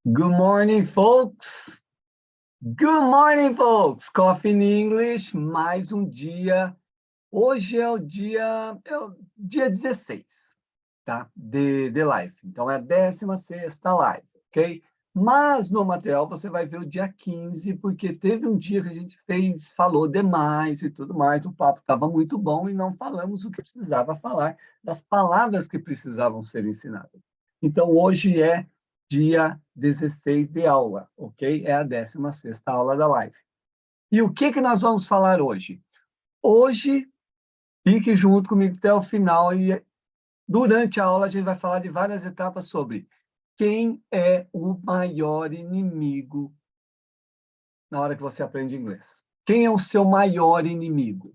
Good morning, folks. Good morning, folks. Coffee in English, mais um dia. Hoje é o dia 16, tá? De live. Então, é a 16ª live, ok? Mas no material você vai ver o dia 15, porque teve um dia que a gente falou demais e tudo mais, o papo estava muito bom e não falamos o que precisava falar, das palavras que precisavam ser ensinadas. Então, hoje é dia 16 de aula, ok? É a 16ª aula da live. E o que nós vamos falar hoje? Hoje, fique junto comigo até o final e durante a aula a gente vai falar de várias etapas sobre quem é o maior inimigo na hora que você aprende inglês. Quem é o seu maior inimigo?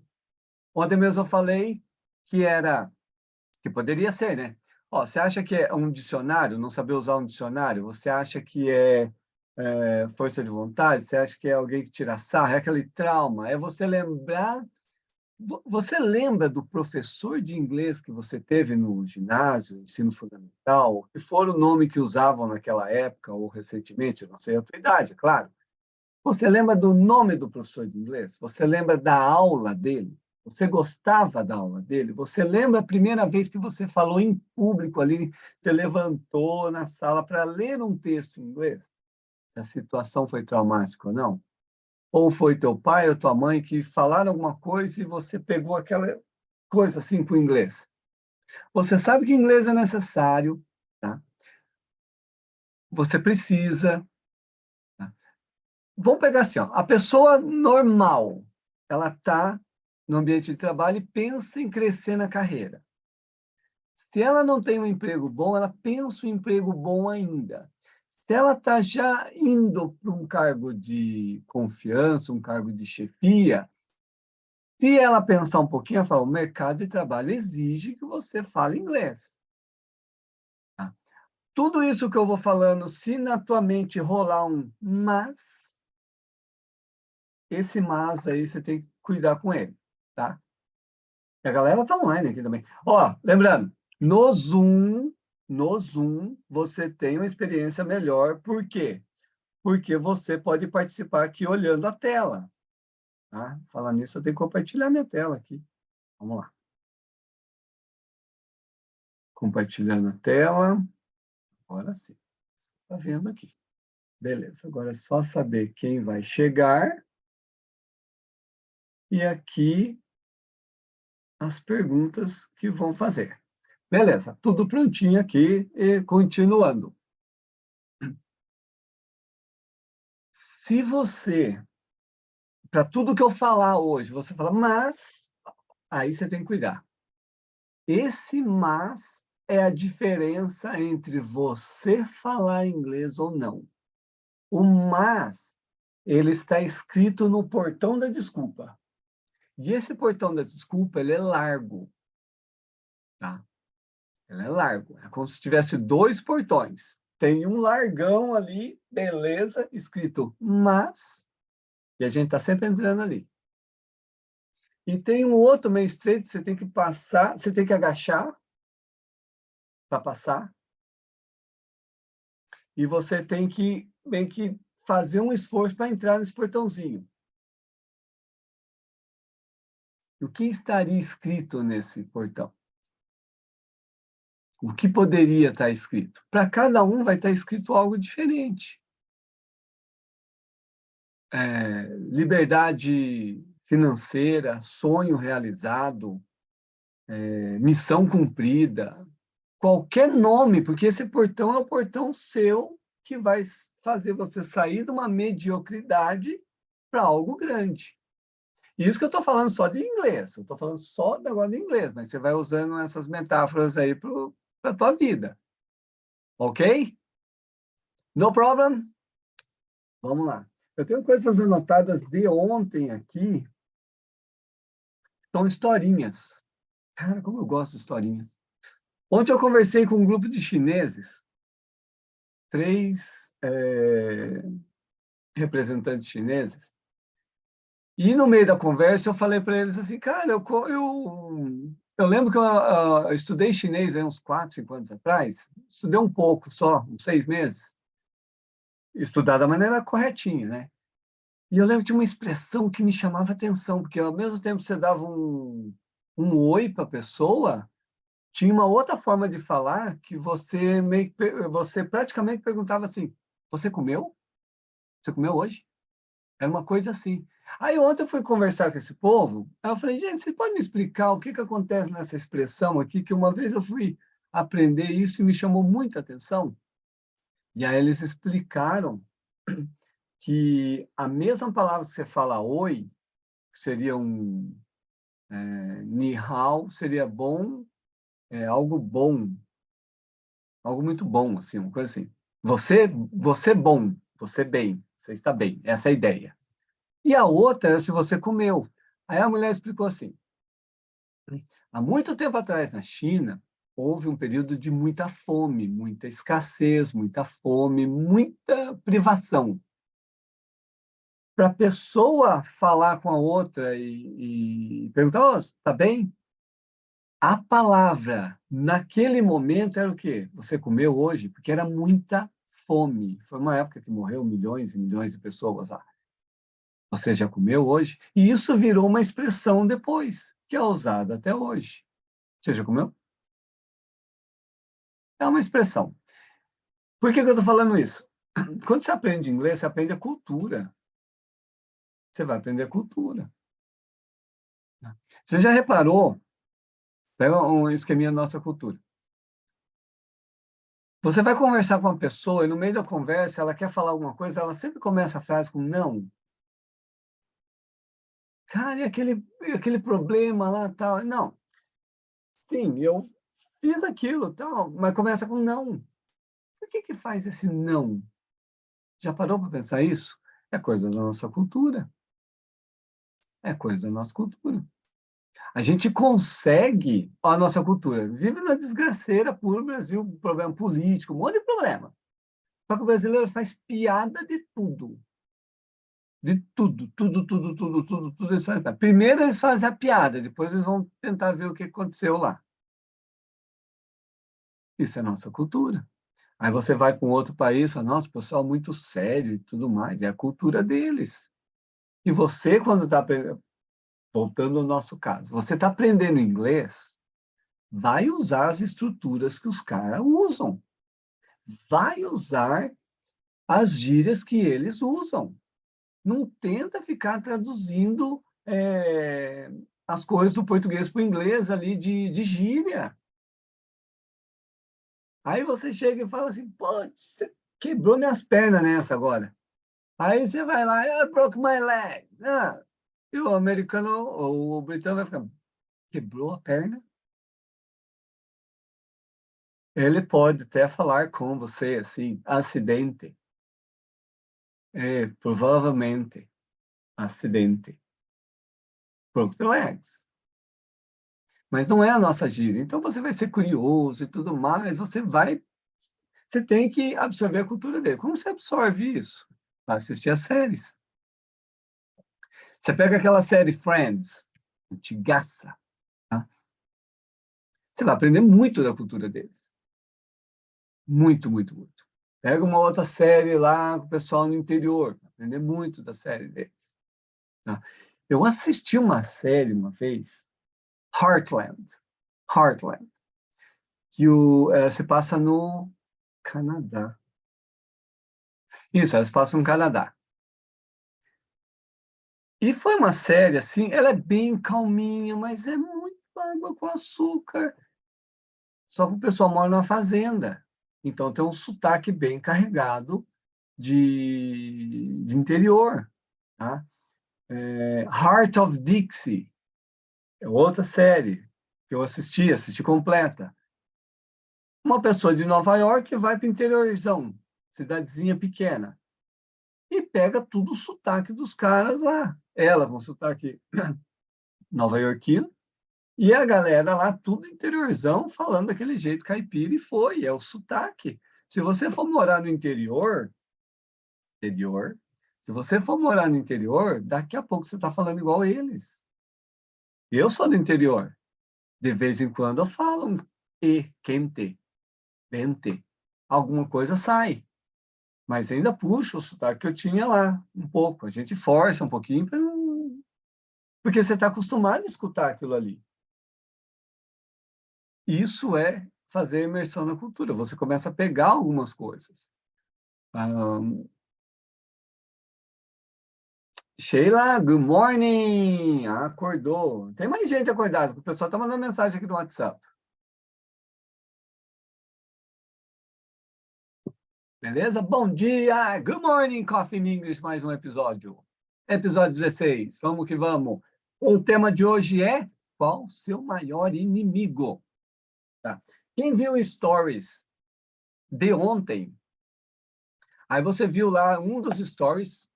Ontem mesmo eu falei que poderia ser, né? Ó, você acha que é um dicionário, não saber usar um dicionário? Você acha que é força de vontade? Você acha que é alguém que tira sarro? É aquele trauma? É você lembrar. Você lembra do professor de inglês que você teve no ginásio, ensino fundamental? Que for o nome que usavam naquela época ou recentemente, não sei a tua idade, é claro. Você lembra do nome do professor de inglês? Você lembra da aula dele? Você gostava da aula dele? Você lembra a primeira vez que você falou em público ali, você levantou na sala para ler um texto em inglês? Se a situação foi traumática ou não? Ou foi teu pai ou tua mãe que falaram alguma coisa e você pegou aquela coisa assim com o inglês? Você sabe que inglês é necessário, tá? Você precisa. Tá? Vamos pegar assim, ó, a pessoa normal, ela está no ambiente de trabalho e pensa em crescer na carreira. Se ela não tem um emprego bom, ela pensa um emprego bom ainda. Se ela está já indo para um cargo de confiança, um cargo de chefia, se ela pensar um pouquinho, ela fala, o mercado de trabalho exige que você fale inglês. Tá? Tudo isso que eu vou falando, se na tua mente rolar um mas, esse mas aí você tem que cuidar com ele, tá? E a galera tá online aqui também. Ó, lembrando, no Zoom, você tem uma experiência melhor. Por quê? Porque você pode participar aqui olhando a tela. Tá? Falando nisso, eu tenho que compartilhar minha tela aqui. Vamos lá. Compartilhando a tela. Agora sim. Tá vendo aqui. Beleza. Agora é só saber quem vai chegar. E aqui as perguntas que vão fazer. Beleza. Tudo prontinho aqui e continuando. Se você, para tudo que eu falar hoje, você fala, mas, aí você tem que cuidar. Esse mas é a diferença entre você falar inglês ou não. O mas, ele está escrito no portão da desculpa. E esse portão da desculpa, ele é largo. Tá? Ele é largo. É como se tivesse dois portões. Tem um largão ali, beleza, escrito mas, e a gente está sempre entrando ali. E tem um outro meio estreito, você tem que passar, você tem que agachar para passar. E você tem que meio que fazer um esforço para entrar nesse portãozinho. O que estaria escrito nesse portão? O que poderia estar escrito? Para cada um vai estar escrito algo diferente. Liberdade financeira, sonho realizado, missão cumprida, qualquer nome, porque esse portão é o portão seu que vai fazer você sair de uma mediocridade para algo grande. Isso que eu estou falando só de inglês, eu estou falando só agora de inglês, mas você vai usando essas metáforas aí para a tua vida. Ok? No problem? Vamos lá. Eu tenho coisas anotadas de ontem aqui, são historinhas. Cara, como eu gosto de historinhas. Ontem eu conversei com um grupo de chineses, 3 representantes chineses, e no meio da conversa eu falei para eles assim, cara, eu lembro que eu estudei chinês aí uns 4, 5 anos atrás, estudei um pouco só, uns 6 meses, estudar da maneira corretinha, né? E eu lembro de uma expressão que me chamava atenção, porque ao mesmo tempo que você dava um oi para a pessoa, tinha uma outra forma de falar que você praticamente perguntava assim: você comeu? Você comeu hoje? Era uma coisa assim. Aí ontem eu fui conversar com esse povo, aí eu falei, gente, você pode me explicar o que que acontece nessa expressão aqui, que uma vez eu fui aprender isso e me chamou muita atenção. E aí eles explicaram que a mesma palavra que você fala oi, que seria ni hao, seria bom, algo bom, algo muito bom, assim, uma coisa assim. Você bom, você bem, você está bem, essa é a ideia. E a outra é se você comeu. Aí a mulher explicou assim, há muito tempo atrás, na China, houve um período de muita fome, muita escassez, muita fome, muita privação. Para a pessoa falar com a outra e perguntar, oh, está bem? A palavra, naquele momento, era o quê? Você comeu hoje? Porque era muita fome. Foi uma época que morreu milhões e milhões de pessoas lá. Você já comeu hoje? E isso virou uma expressão depois, que é usada até hoje. Você já comeu? É uma expressão. Por que que eu estou falando isso? Quando você aprende inglês, você aprende a cultura. Você vai aprender a cultura. Você já reparou? Pega um esqueminha da nossa cultura. Você vai conversar com uma pessoa e no meio da conversa ela quer falar alguma coisa, ela sempre começa a frase com não. Cara, e aquele problema lá, tal. Não. Sim, eu fiz aquilo, tal, mas começa com não. Por que que faz esse não? Já parou para pensar isso? É coisa da nossa cultura. É coisa da nossa cultura. A gente consegue, ó, a nossa cultura, vive na desgraceira por Brasil, problema político, um monte de problema. Só que o brasileiro faz piada de tudo. De tudo, tudo, tudo, tudo, tudo, tudo. Eles fazem piada. Primeiro eles fazem a piada, depois eles vão tentar ver o que aconteceu lá. Isso é nossa cultura. Aí você vai para um outro país, fala, nossa, pessoal muito sério e tudo mais. É a cultura deles. E você, quando está voltando ao nosso caso, você está aprendendo inglês, vai usar as estruturas que os caras usam. Vai usar as gírias que eles usam. Não tenta ficar traduzindo as coisas do português para o inglês ali de gíria. Aí você chega e fala assim, pô, você quebrou minhas pernas nessa agora. Aí você vai lá, I broke my leg. Ah, e o americano ou o britânico vai ficar, quebrou a perna? Ele pode até falar com você assim, acidente. Provavelmente, acidente. Broke the legs. Mas não é a nossa gíria. Então você vai ser curioso e tudo mais, você tem que absorver a cultura dele. Como você absorve isso? Vai assistir as séries. Você pega aquela série Friends, antigaça, tá? Você vai aprender muito da cultura deles. Muito, muito, muito. Pega uma outra série lá com o pessoal no interior, vai aprender muito da série deles. Tá? Eu assisti uma série uma vez, Heartland. Heartland. Se passa no Canadá. Isso, ela se passa no Canadá. E foi uma série, assim, ela é bem calminha, mas é muito água com açúcar. Só que o pessoal mora numa fazenda. Então tem um sotaque bem carregado de interior. Tá? Heart of Dixie é outra série que eu assisti completa. Uma pessoa de Nova York vai para o interiorzão, cidadezinha pequena, e pega tudo o sotaque dos caras lá. Ela com sotaque nova-iorquino, e a galera lá, tudo interiorzão, falando daquele jeito caipira, e foi, é o sotaque. Se você for morar no interior, se você for morar no interior, daqui a pouco você está falando igual a eles. Eu sou do interior. De vez em quando eu falo um quente, vente. Alguma coisa sai. mas ainda puxa o sotaque que eu tinha lá, um pouco. A gente força um pouquinho, porque você está acostumado a escutar aquilo ali. Isso é fazer imersão na cultura. Você começa a pegar algumas coisas. Sheila, good morning! Acordou. Tem mais gente acordada, o pessoal está mandando mensagem aqui no WhatsApp. Beleza? Bom dia! Good morning, Coffee in English, mais um episódio. Episódio 16. Vamos que vamos. O tema de hoje é: qual o seu maior inimigo? Tá? Quem viu stories de ontem, aí você viu lá um dos stories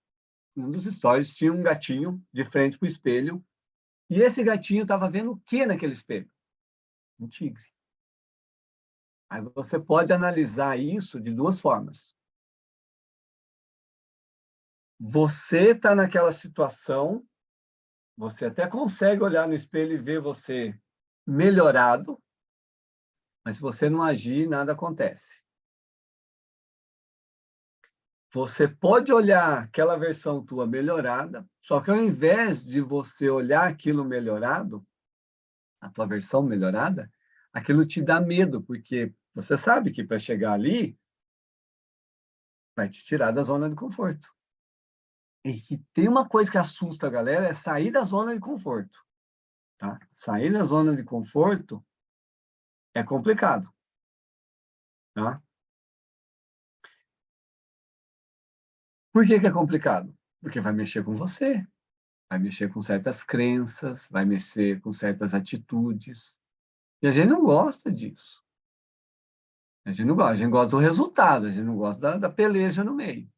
tinha um gatinho de frente para o espelho, e esse gatinho estava vendo o que naquele espelho? Um tigre. Aí você pode analisar isso de duas formas. Você está naquela situação, você até consegue olhar no espelho e ver você melhorado, mas se você não agir, nada acontece. Você pode olhar aquela versão tua melhorada, só que ao invés de você olhar aquilo melhorado, a tua versão melhorada, aquilo te dá medo, porque você sabe que para chegar ali, vai te tirar da zona de conforto. E que tem uma coisa que assusta a galera, é sair da zona de conforto. Tá? Sair da zona de conforto é complicado. Tá? Por que que é complicado? Porque vai mexer com você, vai mexer com certas crenças, vai mexer com certas atitudes. E a gente não gosta disso. A gente não gosta, a gente gosta do resultado, a gente não gosta da peleja no meio.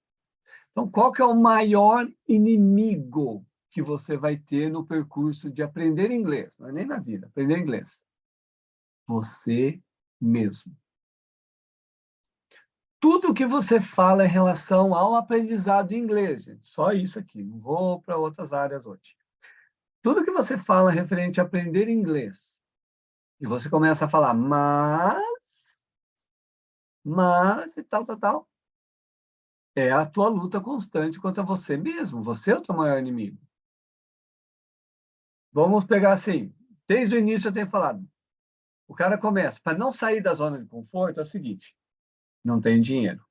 Então, qual que é o maior inimigo que você vai ter no percurso de aprender inglês? Não é nem na vida, aprender inglês. Você mesmo. Tudo que você fala em relação ao aprendizado de inglês, gente, só isso aqui, não vou para outras áreas hoje. Tudo que você fala referente a aprender inglês, e você começa a falar, e tal, é a tua luta constante contra você mesmo. Você é o teu maior inimigo. Vamos pegar assim, desde o início eu tenho falado, o cara começa, para não sair da zona de conforto, é o seguinte, não tem dinheiro.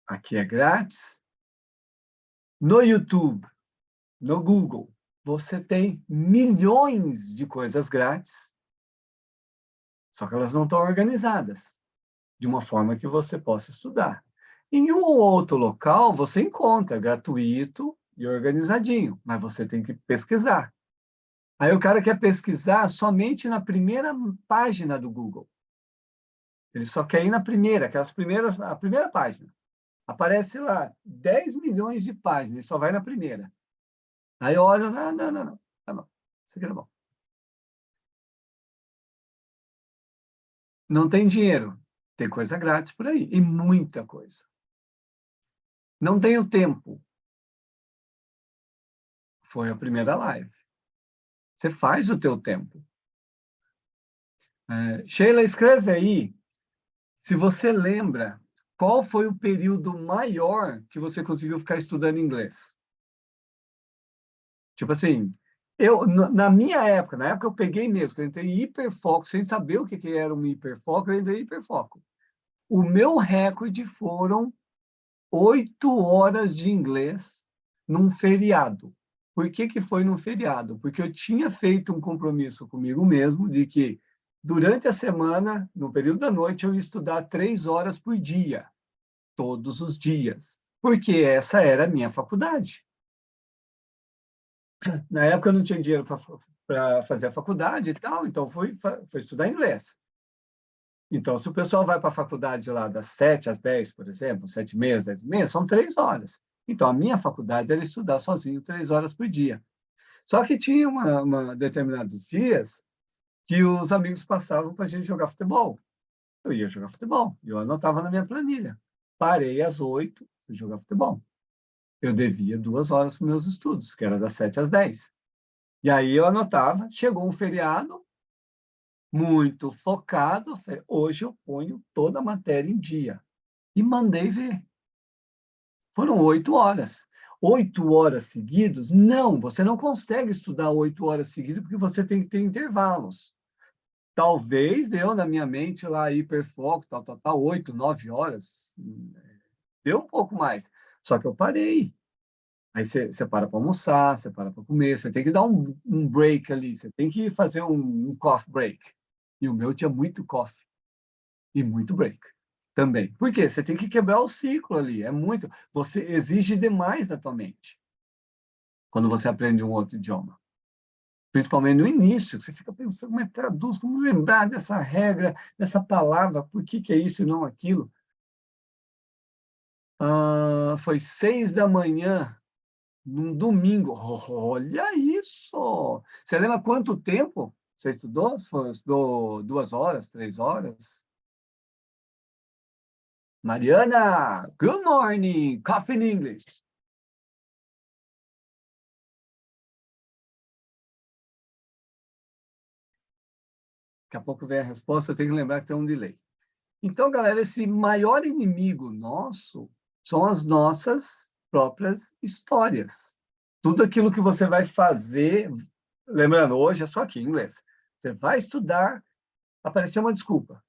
Aqui é grátis. No YouTube, no Google, você tem milhões de coisas grátis, só que elas não estão organizadas de uma forma que você possa estudar. Em um ou outro local, você encontra gratuito e organizadinho, mas você tem que pesquisar. Aí o cara quer pesquisar somente na primeira página do Google. Ele só quer ir na primeira, a primeira página. Aparece lá 10 milhões de páginas, ele só vai na primeira. Aí eu olho, não, tá bom, isso aqui tá bom. Não tem dinheiro, tem coisa grátis por aí, e muita coisa. Não tenho tempo, foi a primeira live. Você faz o teu tempo. Sheila, escreve aí, se você lembra, qual foi o período maior que você conseguiu ficar estudando inglês? Tipo assim, na minha época, na época eu peguei mesmo, que eu entrei em hiperfoco, sem saber o que que era um hiperfoco, eu entrei em hiperfoco. O meu recorde foram 8 horas de inglês num feriado. Por que que foi num feriado? Porque eu tinha feito um compromisso comigo mesmo de que durante a semana, no período da noite, eu ia estudar 3 horas por dia, todos os dias, porque essa era a minha faculdade. Na época eu não tinha dinheiro para fazer a faculdade e tal, então fui estudar inglês. Então, se o pessoal vai para a faculdade lá das 7 às 10, por exemplo, 7h30, 10h30, são 3 horas. Então, a minha faculdade era estudar sozinho 3 horas por dia. Só que tinha determinados dias que os amigos passavam para a gente jogar futebol. Eu ia jogar futebol, eu anotava na minha planilha. Parei às 8, fui jogar futebol. Eu devia 2 horas para os meus estudos, que era das 7 às 10. E aí eu anotava, chegou um feriado, muito focado, hoje eu ponho toda a matéria em dia. e mandei ver. Foram 8 horas. 8 horas seguidas? Não, você não consegue estudar 8 horas seguidas, porque você tem que ter intervalos. Talvez eu, na minha mente, lá, hiperfoco, tal, 8, 9 horas, deu um pouco mais. Só que eu parei. Aí você para para almoçar, você para para comer, você tem que dar um break ali, você tem que fazer um coffee break. E o meu tinha muito coffee e muito break também. Por quê? Você tem que quebrar o ciclo ali, é muito. Você exige demais da tua mente quando você aprende um outro idioma. Principalmente no início, você fica pensando, como é que traduz, como lembrar dessa regra, dessa palavra, por que que é isso e não aquilo. Foi 6 da manhã, num domingo. Olha isso! Você lembra quanto tempo você estudou? Estudou 2 horas, 3 horas? Mariana, good morning, coffee in English. Daqui a pouco vem a resposta, eu tenho que lembrar que tem um delay. Então, galera, esse maior inimigo nosso são as nossas próprias histórias. Tudo aquilo que você vai fazer, lembrando, hoje é só aqui em inglês. Você vai estudar, apareceu uma desculpa.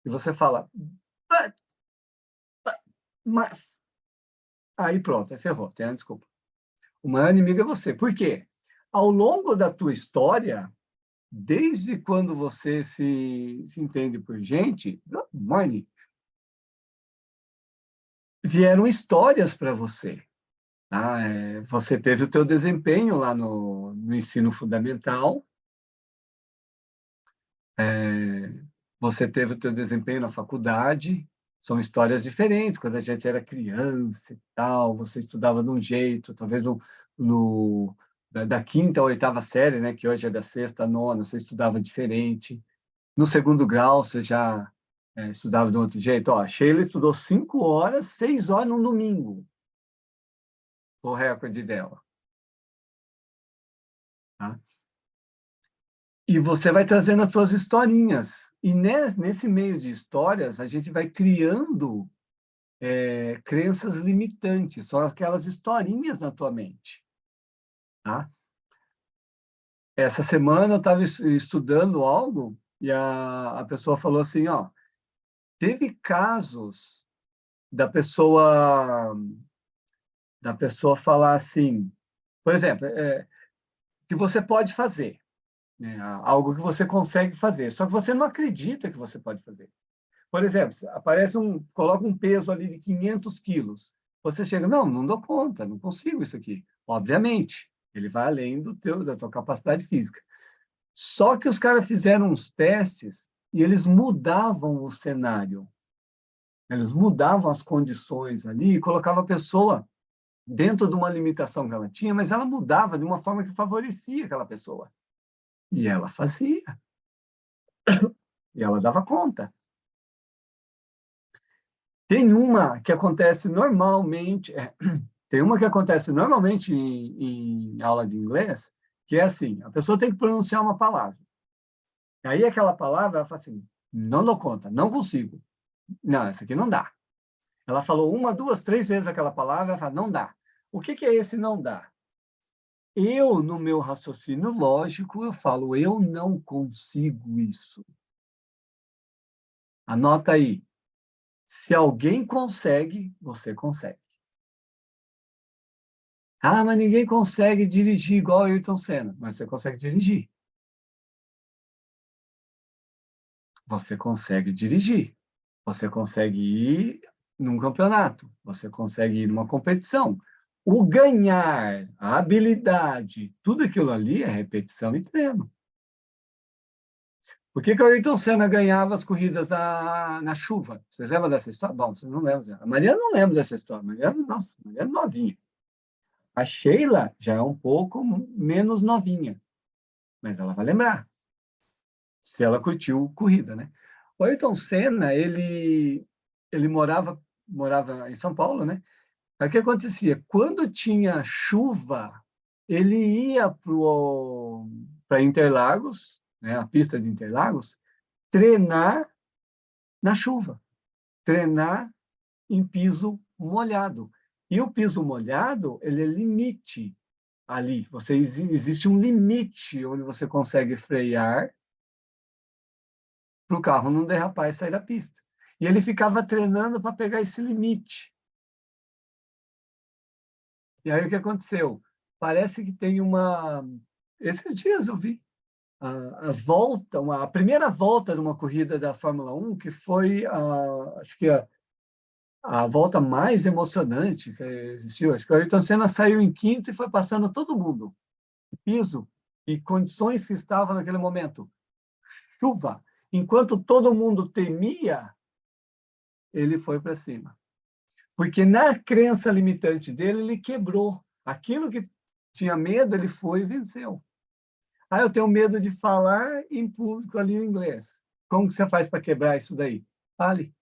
E você fala, but, mas. Aí pronto, aí ferrou, tem a desculpa. O maior inimigo é você. Por quê? Ao longo da tua história, desde quando você se entende por gente, good morning, vieram histórias para você. Tá? Você teve o teu desempenho lá no ensino fundamental, você teve o teu desempenho na faculdade, são histórias diferentes. Quando a gente era criança e tal, você estudava de um jeito, talvez da quinta à oitava série, né, que hoje é da sexta à nona, você estudava diferente. No segundo grau, você já estudava de um outro jeito. Ó, a Sheila estudou 5 horas, 6 horas no domingo, o recorde dela. Tá? E você vai trazendo as suas historinhas. E nesse meio de histórias, a gente vai criando crenças limitantes, são aquelas historinhas na tua mente. Tá? Essa semana eu estava estudando algo e a pessoa falou assim, ó, teve casos da pessoa falar assim, por exemplo, que você pode fazer, né? Algo que você consegue fazer, só que você não acredita que você pode fazer. Por exemplo, coloca um peso ali de 500 quilos. Você chega, não dou conta, não consigo isso aqui. Obviamente, ele vai além da tua capacidade física. Só que os caras fizeram uns testes e eles mudavam o cenário. Eles mudavam as condições ali e colocavam a pessoa dentro de uma limitação que ela tinha, mas ela mudava de uma forma que favorecia aquela pessoa. E ela fazia. E ela dava conta. Tem uma que acontece normalmente, tem uma que acontece normalmente em aula de inglês, que é assim, a pessoa tem que pronunciar uma palavra. E aí aquela palavra, ela fala assim, não dou conta, não consigo. Não, essa aqui não dá. Ela falou uma, duas, três vezes aquela palavra, ela fala, não dá. O que é esse não dá? Eu, no meu raciocínio lógico, eu falo, eu não consigo isso. Anota aí. Se alguém consegue, você consegue. Ah, mas ninguém consegue dirigir igual Ayrton Senna. Mas você consegue dirigir. Você consegue dirigir. Você consegue ir num campeonato. Você consegue ir numa competição. O ganhar, a habilidade, tudo aquilo ali é repetição e treino. Por que que o Ayrton Senna ganhava as corridas na chuva? Vocês lembram dessa história? Bom, vocês não lembram. A Mariana não lembra dessa história. Nossa, a Mariana é novinha. A Sheila já é um pouco menos novinha, mas ela vai lembrar, se ela curtiu corrida, né? O Ayrton Senna, ele morava em São Paulo, né? Aí o que acontecia? Quando tinha chuva, ele ia para Interlagos, né? A pista de Interlagos, treinar na chuva. treinar em piso molhado. E o piso molhado, ele é limite ali. Existe um limite onde você consegue frear para o carro não derrapar e sair da pista. E ele ficava treinando para pegar esse limite. E aí o que aconteceu? Parece que tem uma... Esses dias eu vi a primeira volta de uma corrida da Fórmula 1, que foi, acho que a volta mais emocionante que existiu. Acho que o Ayrton Senna saiu em quinto e foi passando todo mundo. Piso e condições que estavam naquele momento. Chuva. Enquanto todo mundo temia, ele foi para cima. Porque na crença limitante dele, ele quebrou. Aquilo que tinha medo, ele foi e venceu. Ah, eu tenho medo de falar em público ali em inglês. Como que você faz para quebrar isso daí? Fale.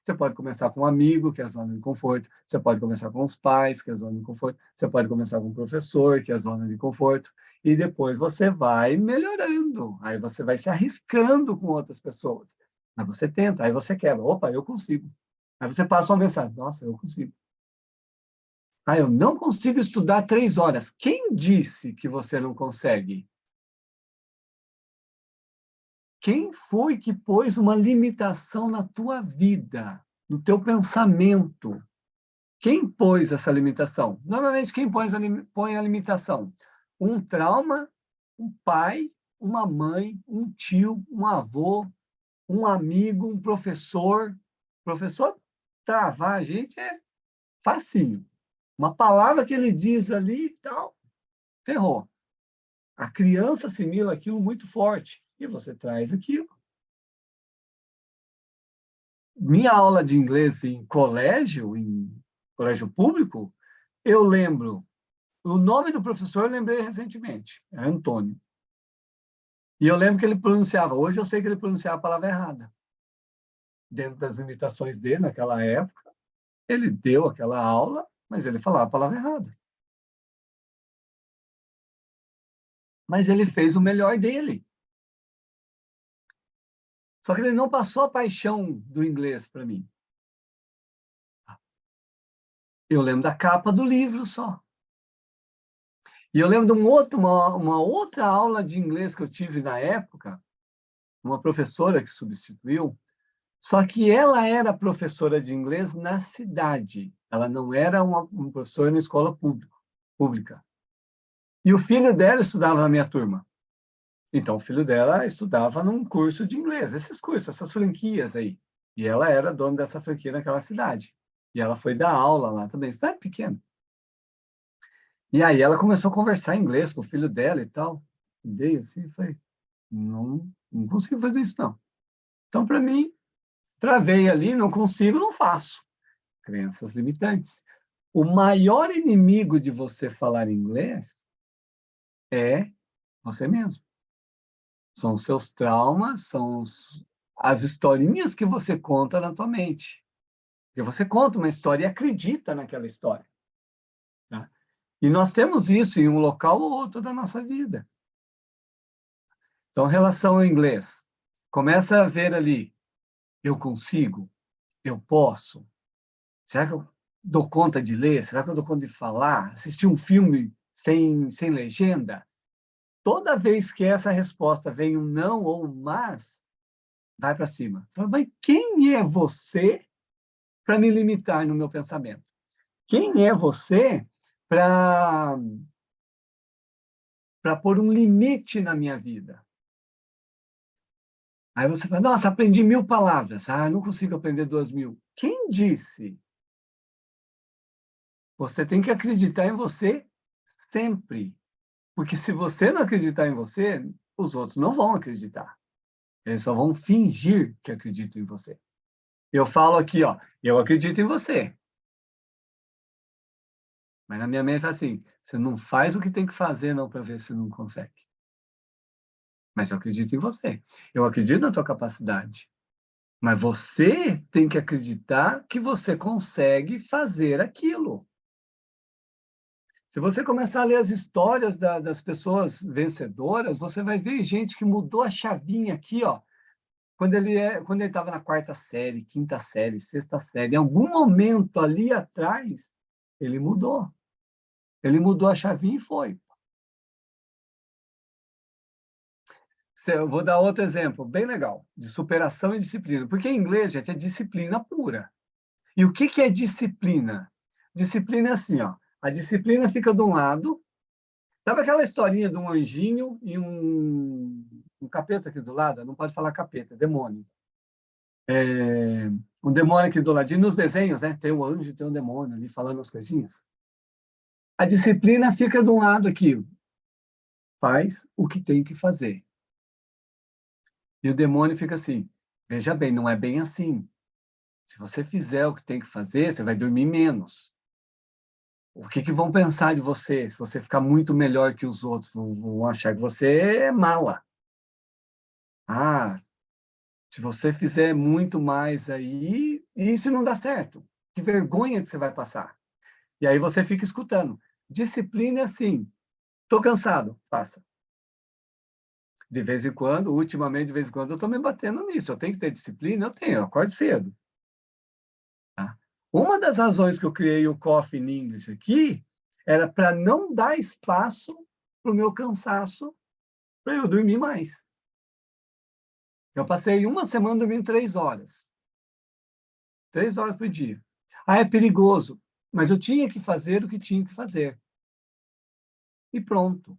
Você pode começar com um amigo, que é a zona de conforto. Você pode começar com os pais, que é a zona de conforto. Você pode começar com um professor, que é a zona de conforto. E depois você vai melhorando. Aí você vai se arriscando com outras pessoas. Aí você tenta, aí você quebra. Opa, eu consigo. Aí você passa uma mensagem. Nossa, eu consigo. Ah, eu não consigo estudar 3 horas. Quem disse que você não consegue? Quem foi que pôs uma limitação na tua vida, no teu pensamento? Quem pôs essa limitação? Normalmente, quem põe a limitação? Um trauma, um pai, uma mãe, um tio, um avô, um amigo, um professor. Professor, travar a gente é facinho. Uma palavra que ele diz ali e tal, ferrou. A criança assimila aquilo muito forte e você traz aquilo. Minha aula de inglês em colégio público, eu lembro, o nome do professor eu lembrei recentemente, é Antônio. E eu lembro que ele pronunciava, hoje eu sei que ele pronunciava a palavra errada. Dentro das limitações dele, naquela época, ele deu aquela aula, mas ele falava a palavra errada. Mas ele fez o melhor dele. Só que ele não passou a paixão do inglês para mim. Eu lembro da capa do livro só. E eu lembro de uma outra aula de inglês que eu tive na época, uma professora que substituiu, só que ela era professora de inglês na cidade. Ela não era uma professora na escola pública. E o filho dela estudava na minha turma. Então, o filho dela estudava num curso de inglês, esses cursos, essas franquias aí. E ela era dona dessa franquia naquela cidade. E ela foi dar aula lá também, cidade pequena. E aí ela começou a conversar em inglês com o filho dela e tal. Dei assim, falei, não consigo fazer isso não. Então, para mim, travei ali, não consigo, não faço. Crenças limitantes. O maior inimigo de você falar inglês é você mesmo. São os seus traumas, as historinhas que você conta na tua mente. Porque você conta uma história e acredita naquela história. Tá? E nós temos isso em um local ou outro da nossa vida. Então, em relação ao inglês, começa a ver ali, eu consigo, eu posso. Será que eu dou conta de ler? Será que eu dou conta de falar? Assistir um filme sem legenda? Toda vez que essa resposta vem um não ou um mas, vai para cima. Fala, mas quem é você para me limitar no meu pensamento? Quem é você para pôr um limite na minha vida? Aí você fala, nossa, aprendi 1000 palavras. Ah, não consigo aprender 2000. Quem disse? Você tem que acreditar em você sempre. Porque se você não acreditar em você, os outros não vão acreditar. Eles só vão fingir que acreditam em você. Eu falo aqui, ó, eu acredito em você. Mas na minha mente é assim, você não faz o que tem que fazer não para ver se não consegue. Mas eu acredito em você. Eu acredito na tua capacidade. Mas você tem que acreditar que você consegue fazer aquilo. Se você começar a ler as histórias das pessoas vencedoras, você vai ver gente que mudou a chavinha aqui, ó. quando ele estava na quarta série, quinta série, sexta série, em algum momento ali atrás, ele mudou. Ele mudou a chavinha e foi. Eu vou dar outro exemplo, bem legal, de superação e disciplina. Porque em inglês, gente, é disciplina pura. E o que que é disciplina? Disciplina é assim, ó. A disciplina fica de um lado. Sabe aquela historinha de um anjinho e um capeta aqui do lado? Não pode falar capeta, demônio. Um demônio aqui do ladinho. Nos desenhos, né? Tem um anjo e tem um demônio ali falando as coisinhas. A disciplina fica de um lado aqui. Faz o que tem que fazer. E o demônio fica assim. Veja bem, não é bem assim. Se você fizer o que tem que fazer, você vai dormir menos. O que que vão pensar de você se você ficar muito melhor que os outros? Vão achar que você é mala. Ah, se você fizer muito mais aí, e se não dá certo? Que vergonha que você vai passar. E aí você fica escutando. Disciplina é assim. Estou cansado, faça. De vez em quando, ultimamente, de vez em quando, eu estou me batendo nisso. Eu tenho que ter disciplina? Eu tenho, eu acordo cedo. Tá? Uma das razões que eu criei o Coffee in English aqui era para não dar espaço para o meu cansaço, para eu dormir mais. Eu passei uma semana dormindo 3 horas. 3 horas por dia. Ah, é perigoso. Mas eu tinha que fazer o que tinha que fazer. E pronto.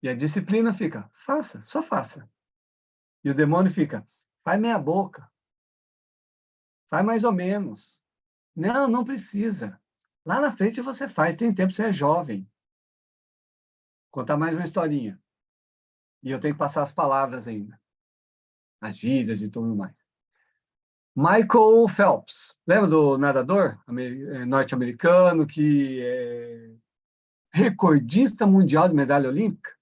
E a disciplina fica, faça, só faça. E o demônio fica, faz meia boca. Faz mais ou menos. Não, não precisa. Lá na frente você faz, tem tempo, você é jovem. Vou contar mais uma historinha. E eu tenho que passar as palavras ainda. As gírias e tudo mais. Michael Phelps. Lembra do nadador norte-americano que é recordista mundial de medalha olímpica?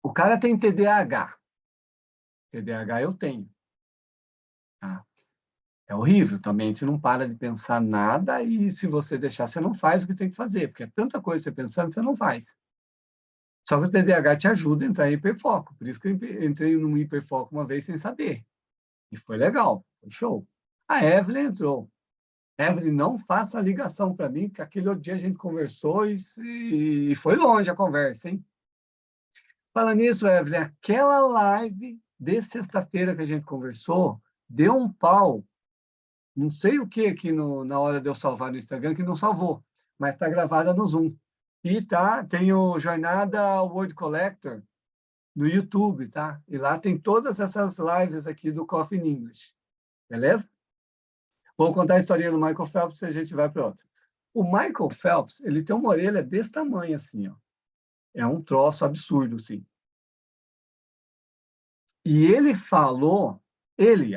O cara tem TDAH. TDAH eu tenho. Tá? É horrível, também a mente não para de pensar nada e se você deixar, você não faz o que tem que fazer, porque é tanta coisa você pensando, você não faz. Só que o TDAH te ajuda a entrar em hiperfoco, por isso que eu entrei num hiperfoco uma vez sem saber. E foi legal, foi show. A Evelyn entrou. Evelyn, não faça a ligação para mim, porque aquele outro dia a gente conversou e foi longe a conversa, hein? Falando nisso, Evelyn, aquela live de sexta-feira que a gente conversou, deu um pau. Não sei o que aqui na hora de eu salvar no Instagram, que não salvou, mas está gravada no Zoom. E tem o Jornada World Collector no YouTube, tá? E lá tem todas essas lives aqui do Coffee in English. Beleza? Vou contar a historinha do Michael Phelps e a gente vai para outra. O Michael Phelps, ele tem uma orelha desse tamanho assim, ó. É um troço absurdo, assim. E ele falou,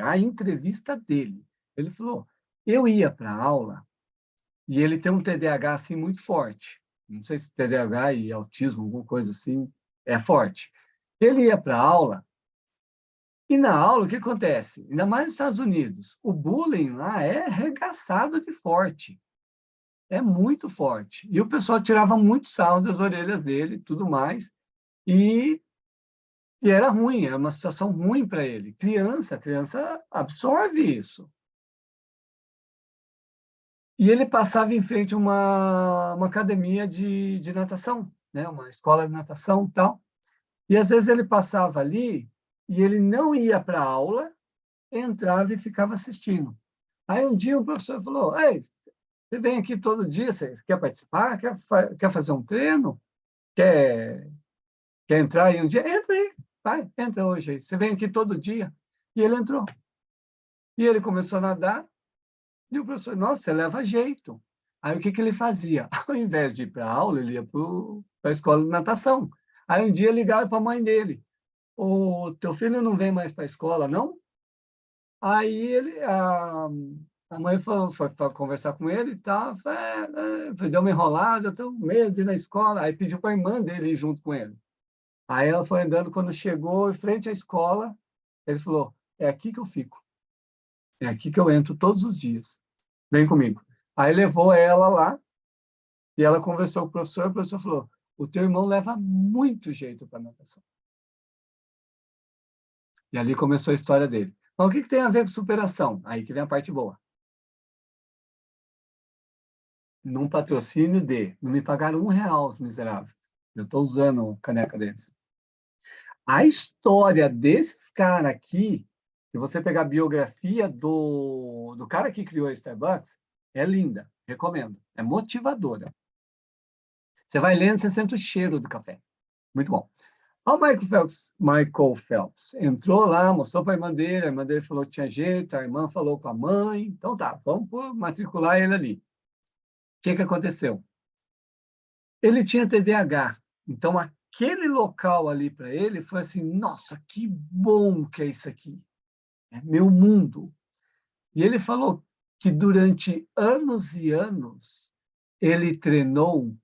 a entrevista dele, ele falou, eu ia para a aula e ele tem um TDAH assim muito forte. Não sei se TDAH e autismo, alguma coisa assim, é forte. Ele ia para a aula e na aula o que acontece? Ainda mais nos Estados Unidos, o bullying lá é arregaçado de forte. É muito forte. E o pessoal tirava muito sarro das orelhas dele e tudo mais. E, e era ruim, era uma situação ruim para ele. A criança absorve isso. E ele passava em frente a uma academia de natação, né? Uma escola de natação e tal. E às vezes ele passava ali e ele não ia para a aula, entrava e ficava assistindo. Aí um dia o professor falou, ei, você vem aqui todo dia, você quer participar? Quer fazer um treino? Quer, quer entrar aí um dia? Entra aí, vai, entra hoje aí. Você vem aqui todo dia. E ele entrou. E ele começou a nadar, e o professor, nossa, você leva jeito. Aí o que que ele fazia? Ao invés de ir para a aula, ele ia para a escola de natação. Aí um dia ligaram para a mãe dele. O teu filho não vem mais para a escola, não? Aí a mãe foi conversar com ele e tal, deu uma enrolada, eu tenho medo de ir na escola. Aí pediu para a irmã dele ir junto com ele. Aí ela foi andando, quando chegou em frente à escola, ele falou, é aqui que eu fico, é aqui que eu entro todos os dias, vem comigo. Aí levou ela lá, e ela conversou com o professor falou, o teu irmão leva muito jeito para natação. E ali começou a história dele. Mas o que tem a ver com superação? Aí que vem a parte boa. Num patrocínio não me pagaram R$ 1, os miseráveis. Eu estou usando a caneca deles. A história desses caras aqui, se você pegar a biografia do cara que criou a Starbucks, é linda, recomendo. É motivadora. Você vai lendo, você sente o cheiro do café. Muito bom. O Michael Phelps entrou lá, mostrou para a irmã dele falou que tinha jeito, a irmã falou com a mãe, então tá, vamos matricular ele ali. O que aconteceu? Ele tinha TDAH, então aquele local ali para ele foi assim, nossa, que bom que é isso aqui, é meu mundo. E ele falou que durante anos e anos ele treinou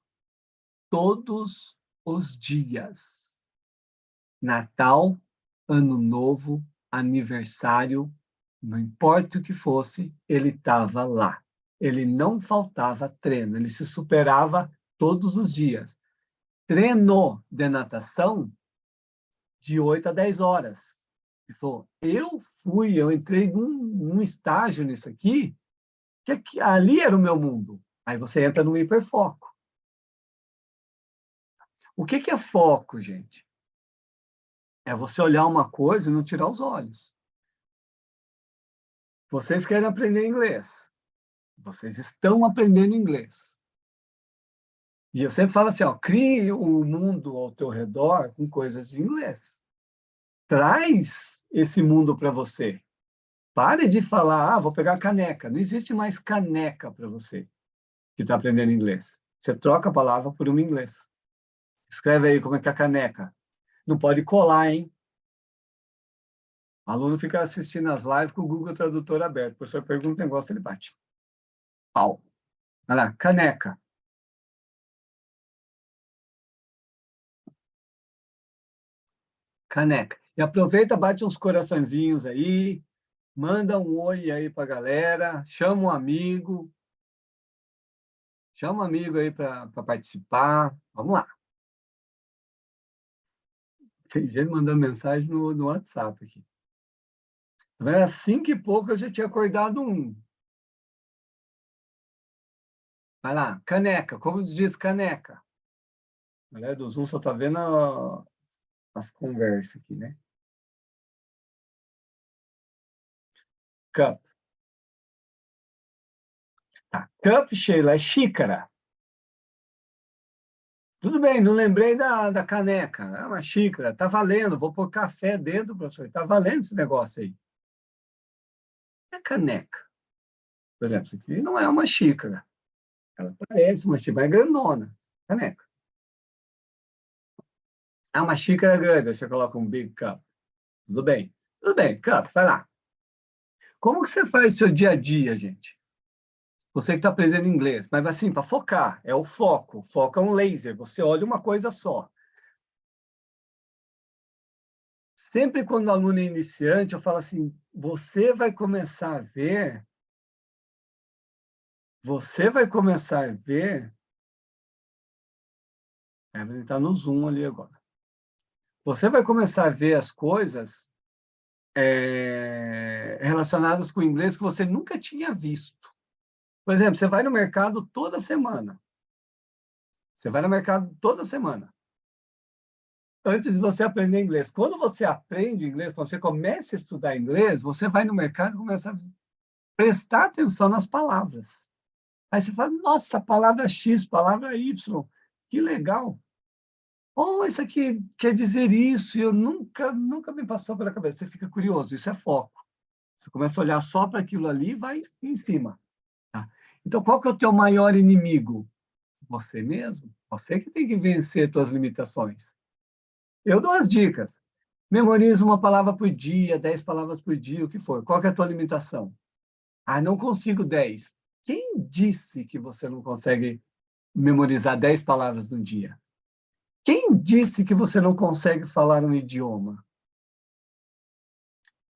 todos os dias. Natal, Ano Novo, aniversário, não importa o que fosse, ele estava lá. Ele não faltava treino, ele se superava todos os dias. Treino de natação de 8 a 10 horas. Ele falou, eu entrei num estágio nisso aqui, que ali era o meu mundo. Aí você entra no hiperfoco. O que é foco, gente? É você olhar uma coisa e não tirar os olhos. Vocês querem aprender inglês. Vocês estão aprendendo inglês. E eu sempre falo assim, ó, crie o mundo ao teu redor com coisas de inglês. Traz esse mundo para você. Pare de falar, vou pegar caneca. Não existe mais caneca para você que está aprendendo inglês. Você troca a palavra por uma inglês. Escreve aí como é que é a caneca. Não pode colar, hein? O aluno fica assistindo as lives com o Google Tradutor aberto. O professor pergunta um negócio, ele bate. Pau. Olha lá, caneca. Caneca. E aproveita, bate uns coraçõezinhos aí, manda um oi aí para a galera, chama um amigo aí para participar. Vamos lá. Tem gente mandando mensagem no WhatsApp aqui. Às 5h pouco eu já tinha acordado um. Vai lá, caneca. Como diz caneca? A galera do Zoom só está vendo as conversas aqui, né? Cup. Tá. Cup, Sheila, é xícara. Tudo bem, não lembrei da caneca. É uma xícara, tá valendo. Vou pôr café dentro, professor. Tá valendo esse negócio aí. É caneca. Por exemplo, isso aqui não é uma xícara. Ela parece uma xícara, mas é grandona. Caneca. Ah, uma xícara grande. Aí você coloca um big cup. Tudo bem. Tudo bem, cup, vai lá. Como que você faz o seu dia a dia, gente? Você que está aprendendo inglês, mas assim, para focar, é o foco. Foco é um laser, você olha uma coisa só. Sempre quando o aluno é iniciante, eu falo assim, você vai começar a ver, ele está no Zoom ali agora. Você vai começar a ver as coisas relacionadas com o inglês que você nunca tinha visto. Por exemplo, você vai no mercado toda semana. Você vai no mercado toda semana. Antes de você aprender inglês. Quando você aprende inglês, quando você começa a estudar inglês, você vai no mercado e começa a prestar atenção nas palavras. Aí você fala, nossa, palavra X, palavra Y, que legal. Oh, isso aqui quer dizer isso, e eu nunca me passou pela cabeça. Você fica curioso, isso é foco. Você começa a olhar só para aquilo ali e vai em cima. Tá? Então, qual que é o teu maior inimigo? Você mesmo. Você que tem que vencer suas limitações. Eu dou as dicas. Memoriza uma palavra por dia, 10 palavras por dia, o que for. Qual que é a tua limitação? Ah, não consigo 10. Quem disse que você não consegue memorizar 10 palavras no dia? Quem disse que você não consegue falar um idioma?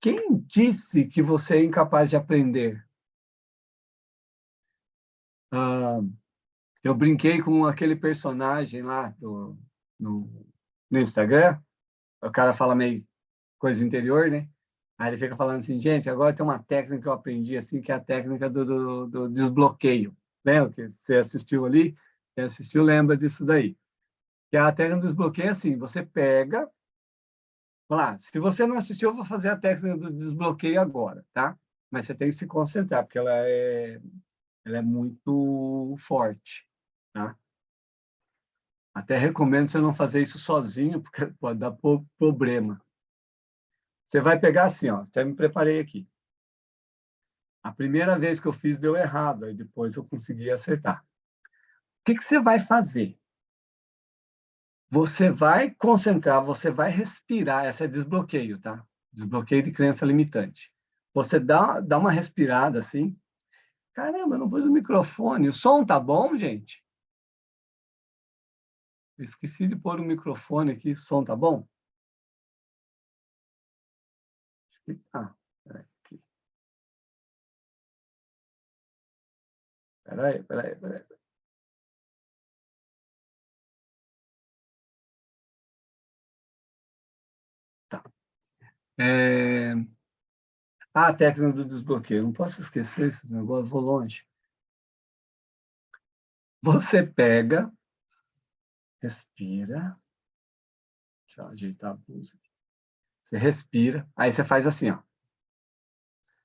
Quem disse que você é incapaz de aprender? Eu brinquei com aquele personagem lá no, no Instagram, o cara fala meio coisa interior, né? Aí ele fica falando assim, gente, agora tem uma técnica que eu aprendi, assim, que é a técnica do desbloqueio. Lembra que você assistiu ali? Quem assistiu lembra disso daí. Que a técnica do desbloqueio é assim, você pega... Vamos lá, se você não assistiu, eu vou fazer a técnica do desbloqueio agora, tá? Mas você tem que se concentrar, porque ela é muito forte, tá? Até recomendo você não fazer isso sozinho, porque pode dar problema. Você vai pegar assim, ó, até me preparei aqui. A primeira vez que eu fiz deu errado, aí depois eu consegui acertar. O que você vai fazer? Você vai concentrar, você vai respirar, esse é desbloqueio, tá? Desbloqueio de crença limitante. Você dá uma respirada assim. Caramba, eu não pus o microfone. O som tá bom, gente? Esqueci de pôr o microfone aqui. O som tá bom? Acho que tá. Peraí, aqui. Peraí. Tá. É... Ah, a técnica do desbloqueio. Não posso esquecer esse negócio, vou longe. Você pega, respira. Deixa eu ajeitar a blusa aqui. Você respira, aí você faz assim, ó.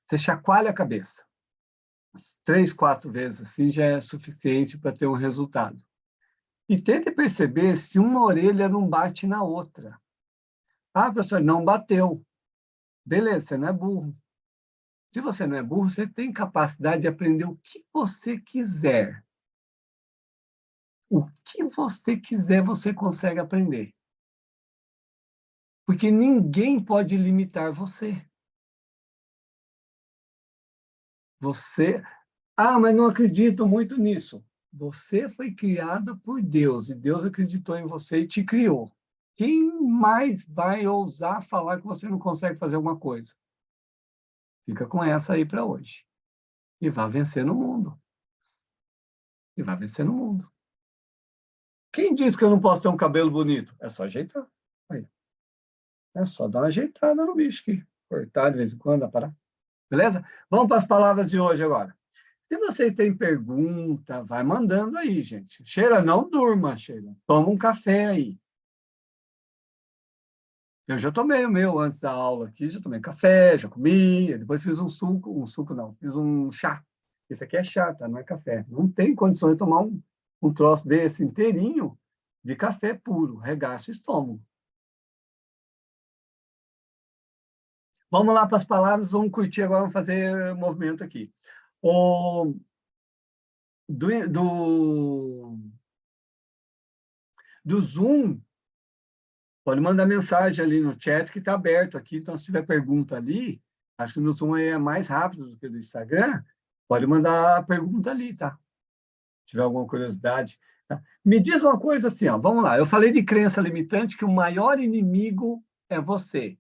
Você chacoalha a cabeça. 3, 4 vezes assim já é suficiente para ter um resultado. E tente perceber se uma orelha não bate na outra. Ah, professor, não bateu. Beleza, você não é burro. Se você não é burro, você tem capacidade de aprender o que você quiser. O que você quiser, você consegue aprender. Porque ninguém pode limitar você. Você. Ah, mas não acredito muito nisso. Você foi criada por Deus e Deus acreditou em você e te criou. Quem mais vai ousar falar que você não consegue fazer alguma coisa? Fica com essa aí para hoje. E vá vencer no mundo. E vá vencer no mundo. Quem disse que eu não posso ter um cabelo bonito? É só ajeitar. Aí. É só dar uma ajeitada no bicho aqui. Cortar de vez em quando, parar. Beleza? Vamos para as palavras de hoje agora. Se vocês têm pergunta, vai mandando aí, gente. Sheila, não durma, Sheila. Toma um café aí. Eu já tomei o meu antes da aula aqui, já tomei café, já comi, depois fiz um suco não, fiz um chá. Esse aqui é chá, tá? Não é café. Não tem condição de tomar um troço desse inteirinho de café puro, regaço o estômago. Vamos lá para as palavras, vamos curtir agora, vamos fazer movimento aqui. O, do, do, do Zoom, pode mandar mensagem ali no chat que está aberto aqui, então se tiver pergunta ali, acho que no Zoom é mais rápido do que no Instagram, pode mandar a pergunta ali, tá? Se tiver alguma curiosidade. Tá? Me diz uma coisa assim, ó, vamos lá, eu falei de crença limitante que o maior inimigo é você.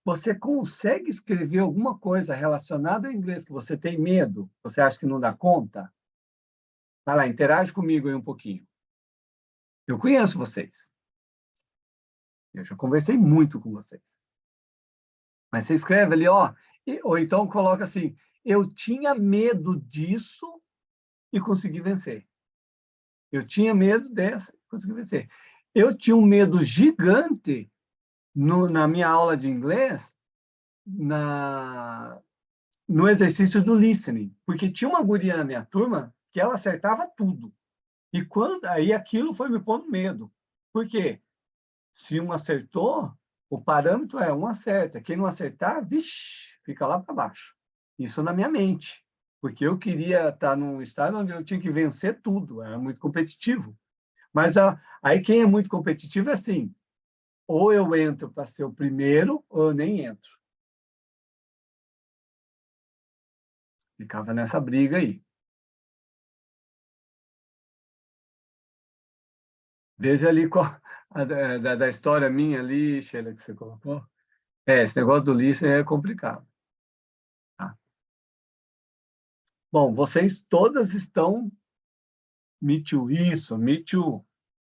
Você consegue escrever alguma coisa relacionada ao inglês que você tem medo? Você acha que não dá conta? Vai lá, interage comigo aí um pouquinho. Eu conheço vocês. Eu já conversei muito com vocês. Mas você escreve ali, ó, ou então coloca assim: eu tinha medo disso e consegui vencer. Eu tinha medo dessa e consegui vencer. Eu tinha um medo gigante na minha aula de inglês, no exercício do listening, porque tinha uma guria na minha turma que ela acertava tudo. E aí aquilo foi me pondo medo. Por quê? Se um acertou, o parâmetro é um acerta. Quem não acertar, vixe, fica lá para baixo. Isso na minha mente. Porque eu queria estar num estado onde eu tinha que vencer tudo. Era muito competitivo. Mas aí quem é muito competitivo é assim, ou eu entro para ser o primeiro, ou eu nem entro. Ficava nessa briga aí. Veja ali qual, da história minha ali, Sheila, que você colocou. Esse negócio do listening é complicado. Tá? Bom, vocês todas estão Me too, isso, me too.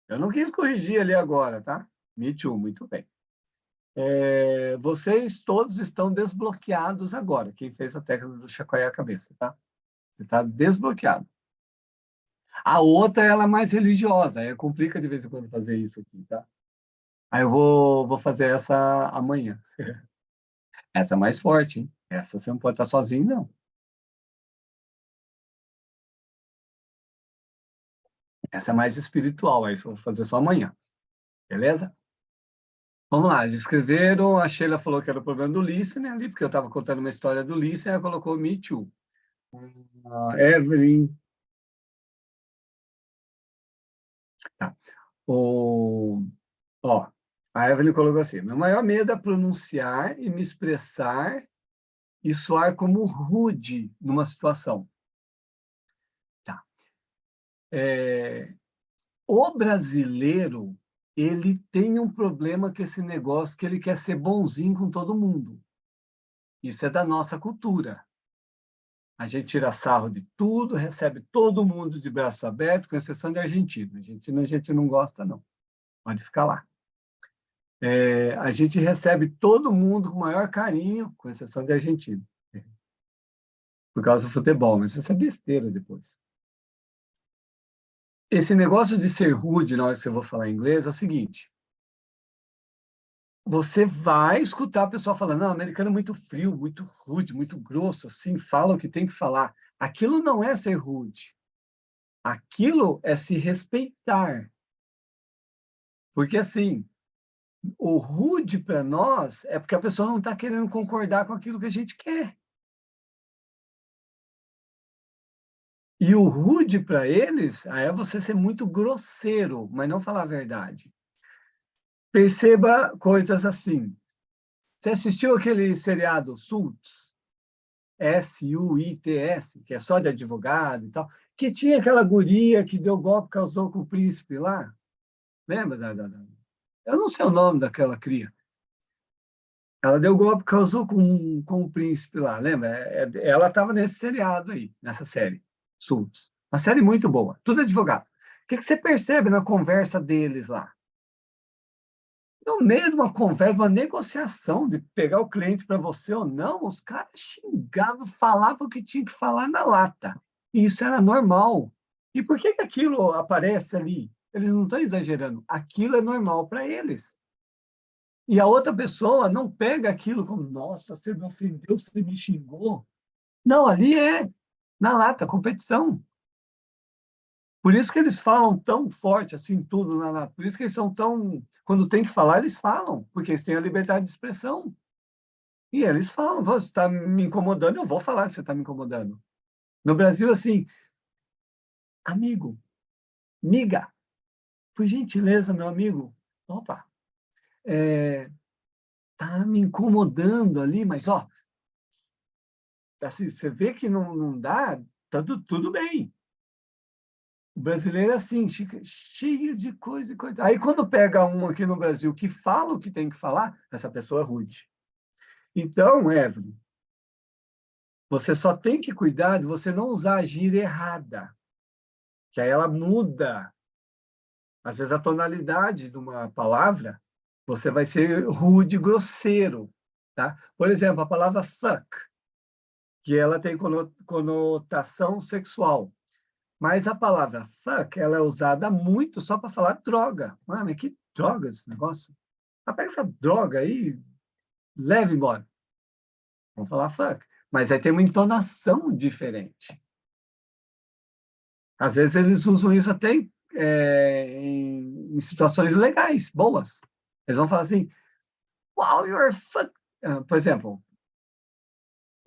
Eu não quis corrigir ali agora, tá? Me too, muito bem. Vocês todos estão desbloqueados agora. Quem fez a técnica do chacoalhar a cabeça, tá? Você está desbloqueado. A outra, ela é mais religiosa. Aí complica de vez em quando fazer isso aqui, tá? Aí eu vou fazer essa amanhã. Essa é mais forte, hein? Essa você não pode estar sozinho, não. Essa é mais espiritual. Aí eu vou fazer só amanhã. Beleza? Vamos lá. Eles escreveram. A Sheila falou que era o problema do listening ali, porque eu estava contando uma história do listening. Ela colocou Me Too. A Evelyn. Tá. O, ó, a Evelyn colocou assim: meu maior medo é pronunciar e me expressar e soar como rude numa situação. Tá. É, o brasileiro, ele tem um problema com esse negócio que ele quer ser bonzinho com todo mundo. Isso é da nossa cultura. A gente tira sarro de tudo, recebe todo mundo de braço aberto, com exceção de Argentina. Argentina a gente não gosta, não. Pode ficar lá. A gente recebe todo mundo com o maior carinho, com exceção de Argentina, por causa do futebol, mas isso é besteira depois. Esse negócio de ser rude na hora que eu vou falar inglês é o seguinte: você vai escutar a pessoa falando, não, o americano é muito frio, muito rude, muito grosso, assim, fala o que tem que falar. Aquilo não é ser rude. Aquilo é se respeitar. Porque, assim, o rude para nós é porque a pessoa não está querendo concordar com aquilo que a gente quer. E o rude para eles é você ser muito grosseiro, mas não falar a verdade. Perceba coisas assim. Você assistiu aquele seriado Suits? Suits, que é só de advogado e tal, que tinha aquela guria que deu golpe, causou com o príncipe lá? Lembra? Eu não sei o nome daquela cria. Ela deu golpe, causou com o príncipe lá, lembra? Ela estava nesse seriado aí, nessa série, Suits. Uma série muito boa, tudo advogado. O que você percebe na conversa deles lá? No meio de uma conversa, uma negociação de pegar o cliente para você ou não, os caras xingavam, falavam o que tinha que falar na lata. E isso era normal. E por que aquilo aparece ali? Eles não estão exagerando. Aquilo é normal para eles. E a outra pessoa não pega aquilo como, nossa, você me ofendeu, você me xingou. Não, ali é na lata, competição. Por isso que eles falam tão forte assim, tudo na lata. Por isso que eles são tão. Quando tem que falar, eles falam, porque eles têm a liberdade de expressão. E eles falam, você está me incomodando, eu vou falar que você está me incomodando. No Brasil, assim, amigo, miga, por gentileza, meu amigo, opa, tá me incomodando ali, mas ó, assim, você vê que não dá, tá tudo bem. O brasileiro é assim, cheio de coisa e coisa. Aí quando pega um aqui no Brasil que fala o que tem que falar, essa pessoa é rude. Então, Evelyn, você só tem que cuidar de você não usar a gíria errada, que aí ela muda. Às vezes a tonalidade de uma palavra, você vai ser rude, grosseiro, tá? Por exemplo, a palavra fuck, que ela tem conotação sexual. Mas a palavra fuck, ela é usada muito só para falar droga. Ah, mas que droga esse negócio? Ah, pega essa droga aí, leve embora. Vamos falar fuck. Mas aí tem uma entonação diferente. Às vezes eles usam isso até em situações legais, boas. Eles vão falar assim, wow, you're fuck... por exemplo,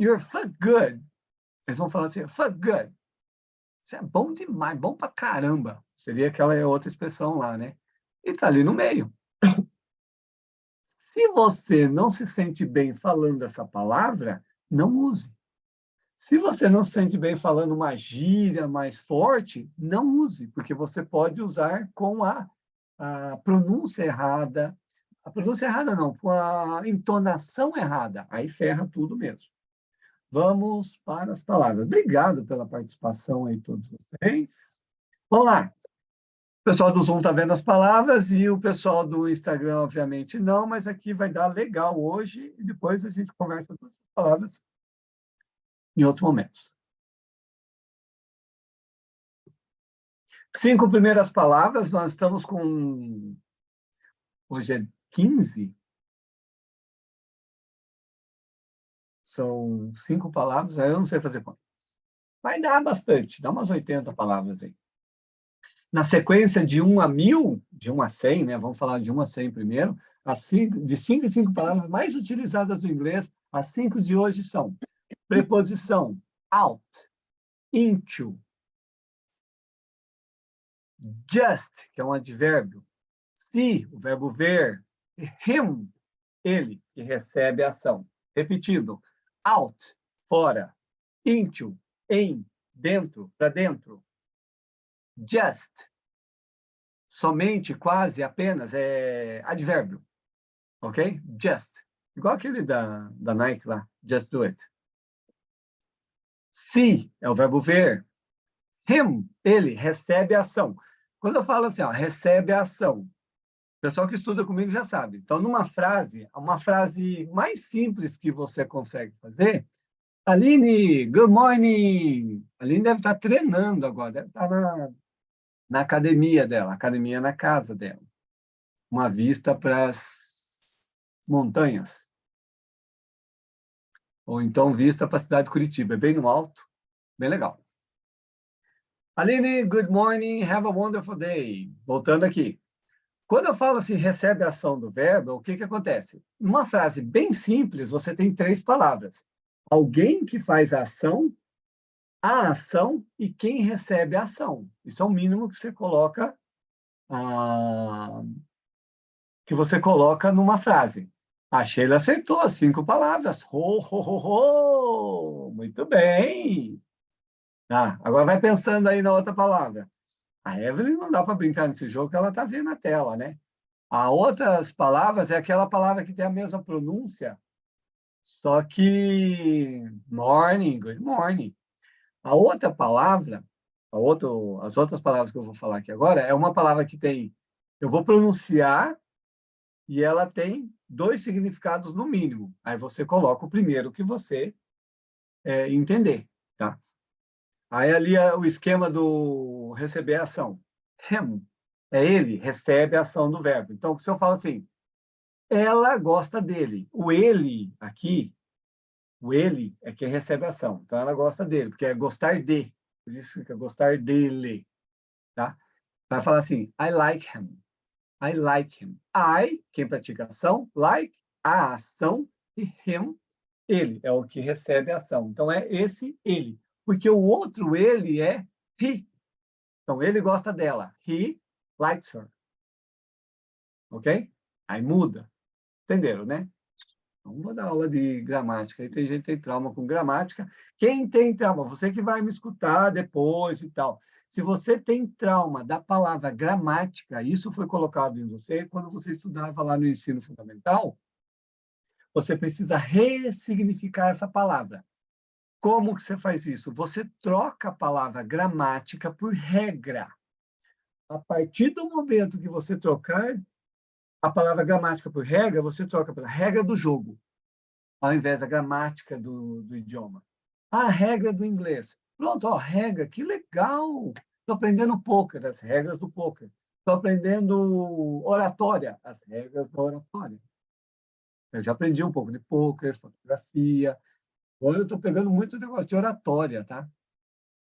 you're fuck good. Eles vão falar assim, fuck good. Isso é bom demais, bom pra caramba. Seria aquela outra expressão lá, né? E tá ali no meio. Se você não se sente bem falando essa palavra, não use. Se você não se sente bem falando uma gíria mais forte, não use, porque você pode usar com a pronúncia errada. A pronúncia errada não, com a entonação errada. Aí ferra tudo mesmo. Vamos para as palavras. Obrigado pela participação aí, todos vocês. Vamos lá. O pessoal do Zoom está vendo as palavras e o pessoal do Instagram, obviamente, não, mas aqui vai dar legal hoje e depois a gente conversa todas as palavras em outros momentos. 5 primeiras palavras, nós estamos com... Hoje é 15. São 5 palavras, aí eu não sei fazer conta. Vai dar bastante, dá umas 80 palavras aí. Na sequência de 1 a 1000, de 1 a 100, né? Vamos falar de 1 a 100 primeiro. De 5 em 5 palavras mais utilizadas no inglês, as 5 de hoje são preposição out, into, just, que é um advérbio, see, o verbo ver, e him, ele, que recebe a ação. Repetindo, out, fora, into, em, dentro, para dentro, just, somente, quase, apenas, é advérbio, ok? Just, igual aquele da Nike lá, just do it. See é o verbo ver. Him, ele, recebe a ação. Quando eu falo assim, ó, recebe a ação, o pessoal que estuda comigo já sabe. Então, numa frase, uma frase mais simples que você consegue fazer, Aline, good morning! A Aline deve estar treinando agora, deve estar na academia dela, academia na casa dela. Uma vista para as montanhas. Ou então vista para a cidade de Curitiba, é bem no alto, bem legal. Aline, good morning, have a wonderful day. Voltando aqui. Quando eu falo assim, recebe a ação do verbo, o que acontece? Numa frase bem simples, você tem 3 palavras. Alguém que faz a ação e quem recebe a ação. Isso é o mínimo que você coloca, numa frase. A Sheila acertou as 5 palavras. Ho, ho, ho, ho. Muito bem. Tá, agora vai pensando aí na outra palavra. A Evelyn não dá para brincar nesse jogo, que ela está vendo a tela, né? A outras palavras é aquela palavra que tem a mesma pronúncia, só que morning, good morning. A outra palavra, as outras palavras que eu vou falar aqui agora, é uma palavra que tem, eu vou pronunciar e ela tem 2 significados no mínimo. Aí você coloca o primeiro que você entender, tá? Aí ali é o esquema do receber a ação. Him é ele, recebe a ação do verbo. Então, se eu falo assim, ela gosta dele. O ele aqui, o ele é quem recebe a ação. Então, ela gosta dele, porque é gostar de. Por isso fica gostar dele, tá? Vai falar assim, I like him. I like him. I, quem pratica a ação, like, a ação, e him, ele, é o que recebe a ação. Então, é esse ele. Porque o outro ele é he. Então, ele gosta dela. He likes her. Ok? Aí muda. Entenderam, né? Não vou dar aula de gramática. Aí tem gente que tem trauma com gramática. Quem tem trauma? Você que vai me escutar depois e tal. Se você tem trauma da palavra gramática, isso foi colocado em você quando você estudava lá no ensino fundamental, você precisa ressignificar essa palavra. Como que você faz isso? Você troca a palavra gramática por regra. A partir do momento que você trocar a palavra gramática por regra, você troca pela regra do jogo, ao invés da gramática do idioma. A regra do inglês. Pronto, ó, regra, que legal! Estou aprendendo poker, as regras do poker. Estou aprendendo oratória, as regras da oratória. Eu já aprendi um pouco de poker, fotografia. Agora eu estou pegando muito negócio de oratória, tá?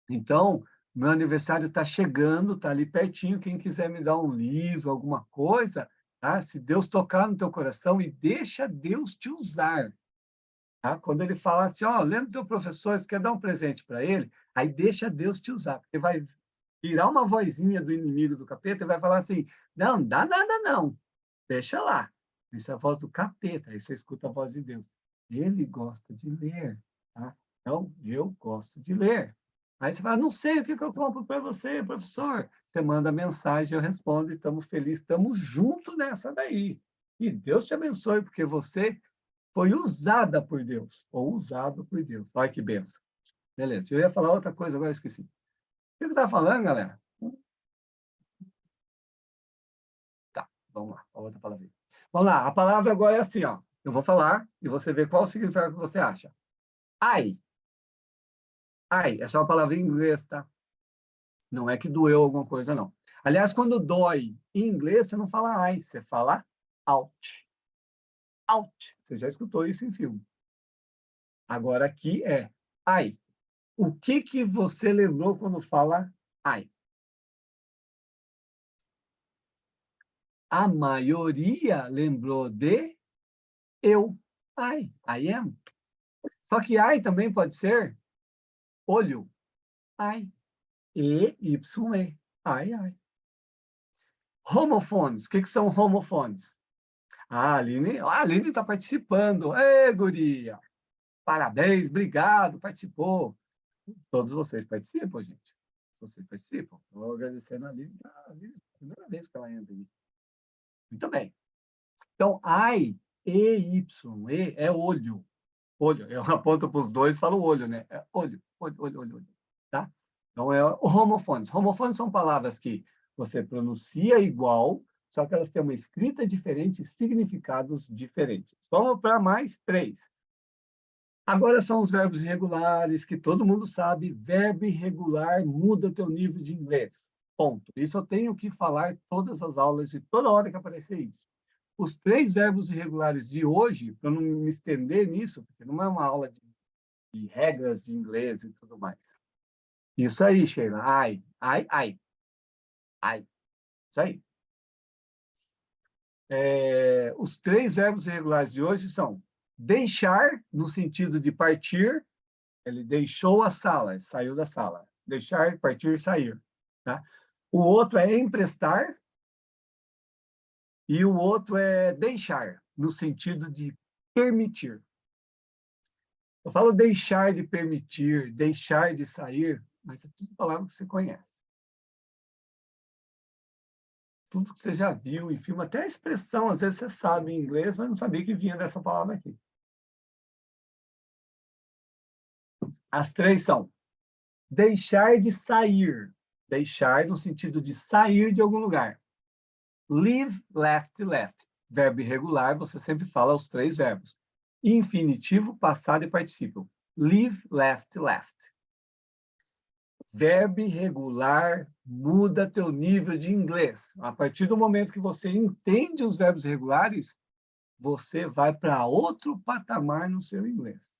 Então, meu aniversário está chegando, está ali pertinho. Quem quiser me dar um livro, alguma coisa, tá? Se Deus tocar no teu coração e deixa Deus te usar. Tá? Quando ele fala assim, ó, lembra do teu professor, você quer dar um presente para ele? Aí deixa Deus te usar, porque vai virar uma vozinha do inimigo do capeta e vai falar assim, não, dá nada não, deixa lá. Isso é a voz do capeta, aí você escuta a voz de Deus. Ele gosta de ler, tá? Então, eu gosto de ler. Aí você fala, não sei o que eu compro para você, professor. Você manda mensagem, eu respondo e estamos felizes, estamos juntos nessa daí. E Deus te abençoe, porque você foi usada por Deus, ou usado por Deus. Olha que benção. Beleza, eu ia falar outra coisa, agora eu esqueci. O que eu estava falando, galera? Vamos lá, a outra palavra. Vamos lá, a palavra agora é assim, ó. Eu vou falar e você vê qual o significado que você acha. Ai. Ai, essa é uma palavra em inglês, tá? Não é que doeu alguma coisa, não. Aliás, quando dói em inglês, você não fala ai, você fala out. Out. Você já escutou isso em filme. Agora aqui é ai. O que que você lembrou quando fala ai? A maioria lembrou de eu. I am. Só que I também pode ser olho. I. E-Y-E. I. Homophones. O que que são homophones? A Aline está participando. Ê, guria! Parabéns, obrigado, participou. Todos vocês participam, gente. Vocês participam. Estou agradecendo a Aline. A Aline, é a primeira vez que ela entra aqui. Muito bem. Então, I, E-Y-E é olho. Olho. Eu aponto para os dois e falo olho, né? É olho, olho, olho, olho, olho. Tá? Então, é homofones. Homofones são palavras que você pronuncia igual, só que elas têm uma escrita diferente e significados diferentes. Vamos para mais 3. Agora são os verbos irregulares, que todo mundo sabe. Verbo irregular muda o teu nível de inglês. Ponto. Isso eu tenho que falar todas as aulas e toda hora que aparecer isso. Os 3 verbos irregulares de hoje, para não me estender nisso, porque não é uma aula de regras de inglês e tudo mais. Isso aí, Sheila. Ai, ai, ai. Ai. Isso aí. Os 3 verbos irregulares de hoje são deixar, no sentido de partir. Ele deixou a sala, saiu da sala. Deixar, partir, sair. Tá? O outro é emprestar e o outro é deixar, no sentido de permitir. Eu falo deixar de permitir, deixar de sair, mas é tudo palavra que você conhece. Tudo que você já viu em filme, até a expressão, às vezes você sabe em inglês, mas não sabia que vinha dessa palavra aqui. As 3 são deixar de sair. Deixar no sentido de sair de algum lugar. Leave, left, left. Verbo irregular, você sempre fala os 3 verbos. Infinitivo, passado e particípio. Leave, left, left. Verbo irregular muda teu nível de inglês. A partir do momento que você entende os verbos irregulares, você vai para outro patamar no seu inglês.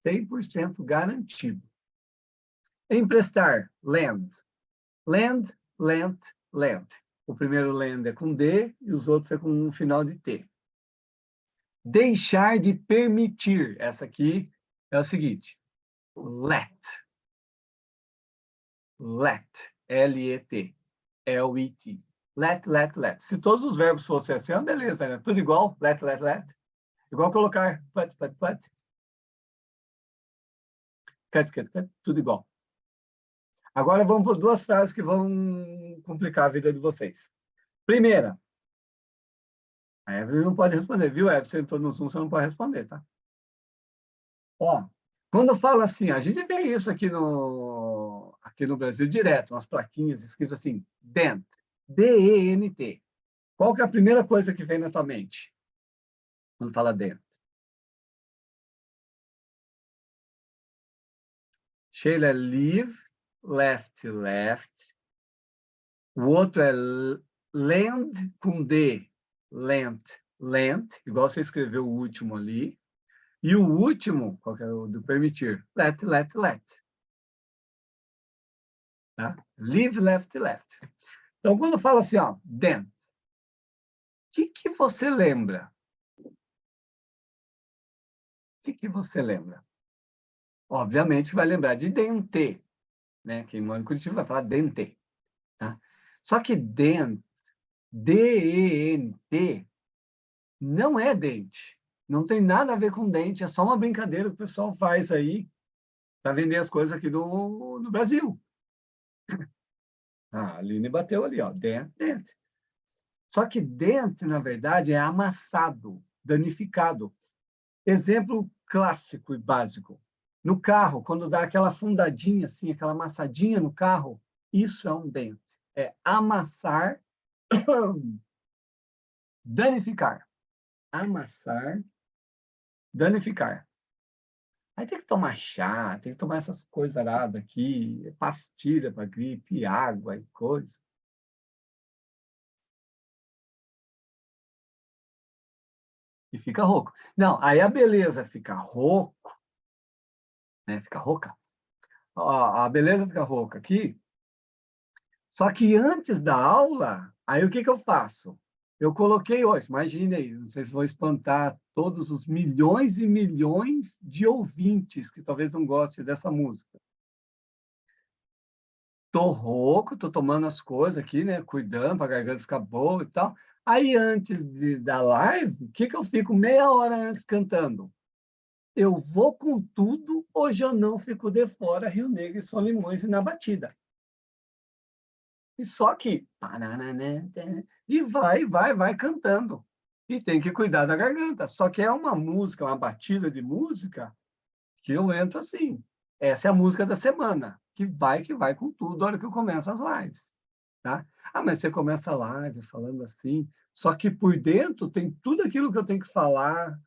100% garantido. Emprestar, lend. Lend, lent, lent. O primeiro lend é com D e os outros é com um final de T. Deixar de permitir. Essa aqui é o seguinte. Let. Let. L-E-T. L-E-T. Let, let, let. Se todos os verbos fossem assim, beleza, né? Tudo igual. Let, let, let. Igual colocar put, put, put. Cut, cut, cut. Tudo igual. Agora vamos por 2 frases que vão complicar a vida de vocês. Primeira. A Evelyn não pode responder, viu, Evelyn? Você entrou no Zoom, você não pode responder, tá? Ó, quando fala assim, a gente vê isso aqui no Brasil direto, umas plaquinhas escritas assim, dent, D-E-N-T. Qual que é a primeira coisa que vem na tua mente quando fala dent? Sheila é leave, left, left. O outro é lend com D, lent, lent, igual você escreveu o último ali. E o último, qual que é o do permitir? Let, let, let. Tá? Leave, left, left. Então, quando fala assim, ó, dent, o que você lembra? O que você lembra? Obviamente vai lembrar de dente, né? Quem mora em Curitiba vai falar dente, tá? Só que dent, D-E-N-T, não é dente. Não tem nada a ver com dente, é só uma brincadeira que o pessoal faz aí para vender as coisas aqui do Brasil. A Aline bateu ali, ó, dent, dent. Só que dent, na verdade, é amassado, danificado. Exemplo clássico e básico. No carro, quando dá aquela fundadinha, assim, aquela amassadinha no carro, isso é um dente. É amassar Danificar. Amassar, danificar. Aí tem que tomar chá, tem que tomar essas coisas aradas aqui, pastilha para gripe, água e coisa. E fica rouco. Não, aí a beleza fica rouco, né? Fica rouca. A beleza fica rouca aqui. Só que antes da aula, aí o que eu faço? Eu coloquei hoje, imagine aí, vocês vão espantar todos os milhões e milhões de ouvintes que talvez não gostem dessa música. Tô rouco, tô tomando as coisas aqui, né? Cuidando para a garganta ficar boa e tal. Aí, antes da live, o que eu fico meia hora antes cantando? Eu vou com tudo, hoje eu não fico de fora, Rio Negro e Solimões e na batida. E só que... E vai cantando. E tem que cuidar da garganta. Só que é uma música, uma batida de música, que eu entro assim. Essa é a música da semana, que vai com tudo na hora que eu começo as lives. Tá? Ah, mas você começa a live falando assim, só que por dentro tem tudo aquilo que eu tenho que falar,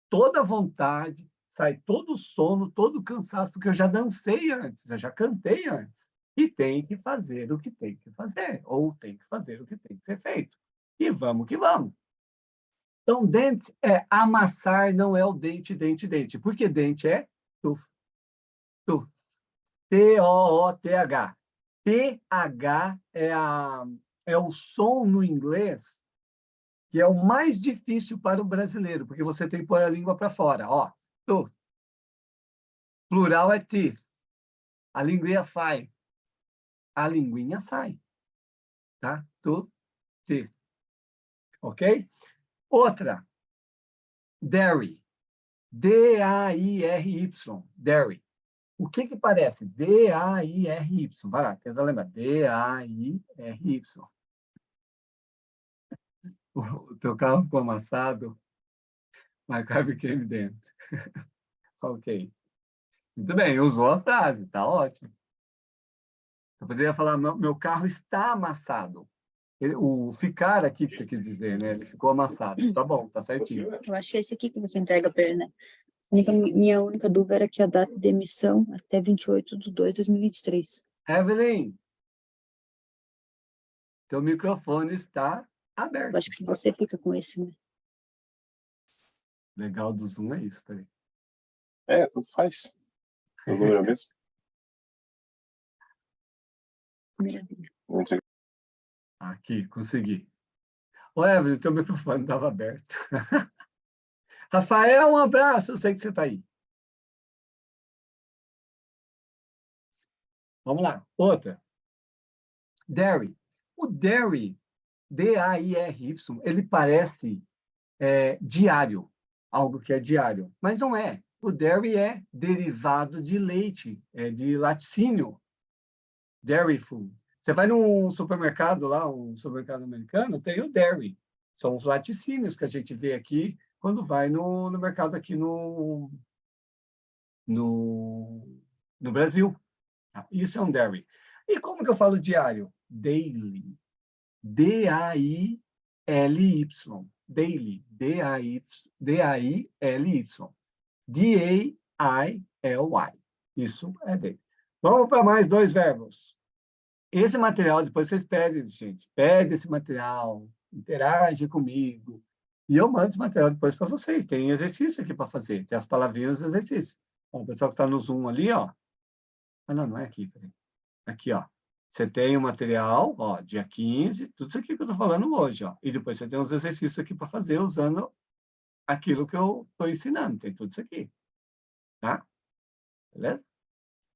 toda a vontade, sai todo o sono, todo o cansaço, porque eu já dancei antes, eu já cantei antes. E tem que fazer o que tem que fazer, ou tem que fazer o que tem que ser feito. E vamos que vamos. Então, dente é amassar, não é o dente, dente, dente. Porque dente é tuf, tuf. T-O-O-T-H. T-H é o som no inglês que é o mais difícil para o brasileiro, porque você tem que pôr a língua para fora. Ó, tuf. Plural é teeth. A linguinha sai. A linguinha sai. Tá? Tooth, teeth. Ok? Outra. Dairy. D-A-I-R-Y. Dairy. O que parece? D-A-I-R-Y. Vai lá, tenta lembrar. D-A-I-R-Y. O teu carro ficou amassado, mas cabe queime dentro. Ok. Muito bem, usou a frase, tá ótimo. Eu poderia falar, meu carro está amassado. O ficar aqui que você quis dizer, né? Ele ficou amassado. Tá bom, tá certinho. Eu acho que é esse aqui que você entrega para ele, né? Minha única dúvida era que a data de emissão até 28/2/2023. Evelyn, teu microfone está Eu aberto. acho que se você fica com esse, né? Legal do Zoom é isso, peraí. Tudo faz. O número é mesmo? Primeira vez. Aqui, consegui. Ô, Evelyn, teu microfone estava aberto. Rafael, um abraço, eu sei que você está aí. Vamos lá, outra. Dairy. O dairy, D-A-I-R-Y, ele parece diário, algo que é diário, mas não é. O dairy é derivado de leite, de laticínio. Dairy food. Você vai num supermercado lá, um supermercado americano, tem o dairy. São os laticínios que a gente vê aqui quando vai no mercado aqui no, no Brasil. Isso é um dairy. E como que eu falo diário? Daily. D-A-I-L-Y. Daily. D-A-I-L-Y. D-A-I-L-Y. Isso é daily. Vamos para mais dois verbos. Esse material, depois vocês pedem, gente. Pede esse material, interage comigo. E eu mando esse material depois para vocês. Tem exercício aqui para fazer. Tem as palavrinhas dos exercícios. Bom, o pessoal que está no Zoom ali, ó. Ah, não, não é aqui. Peraí. Aqui, ó. Você tem o material, ó, dia 15, tudo isso aqui que eu estou falando hoje, ó. E depois você tem os exercícios aqui para fazer usando aquilo que eu estou ensinando. Tem tudo isso aqui. Tá? Beleza?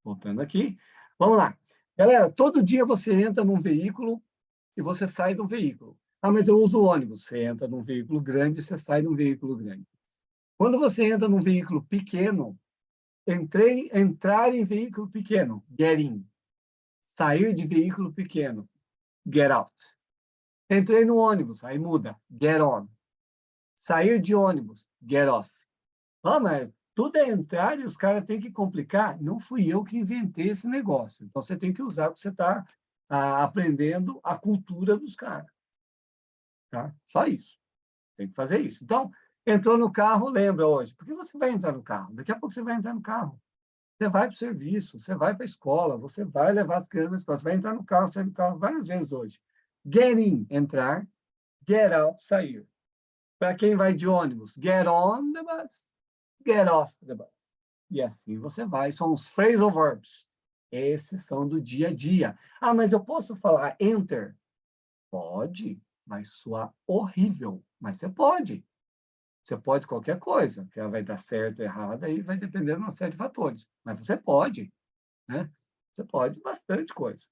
Voltando aqui. Vamos lá. Galera, todo dia você entra num veículo e você sai de um veículo. Ah, mas eu uso ônibus. Você entra num veículo grande, você sai de um veículo grande. Quando você entra num veículo pequeno, entrar em veículo pequeno, get in. Sair de veículo pequeno, get out. Entrei no ônibus, aí muda, get on. Sair de ônibus, get off. Ah, mas tudo é entrar e os caras têm que complicar. Não fui eu que inventei esse negócio. Então, você tem que usar porque você está aprendendo a cultura dos caras. Tá? Só isso. Tem que fazer isso. Então, entrou no carro, lembra hoje. Por que você vai entrar no carro? Daqui a pouco você vai entrar no carro. Você vai para o serviço, você vai para a escola, você vai levar as crianças na escola, você vai entrar no carro, sair do carro várias vezes hoje. Get in, entrar. Get out, sair. Para quem vai de ônibus, get on the bus, get off the bus. E assim você vai. São os phrasal verbs. Esses são do dia a dia. Ah, mas eu posso falar enter? Pode, vai soar horrível, mas você pode. Você pode qualquer coisa, que ela vai dar certo ou errado, aí vai depender de uma série de fatores. Mas você pode, né? Você pode bastante coisa.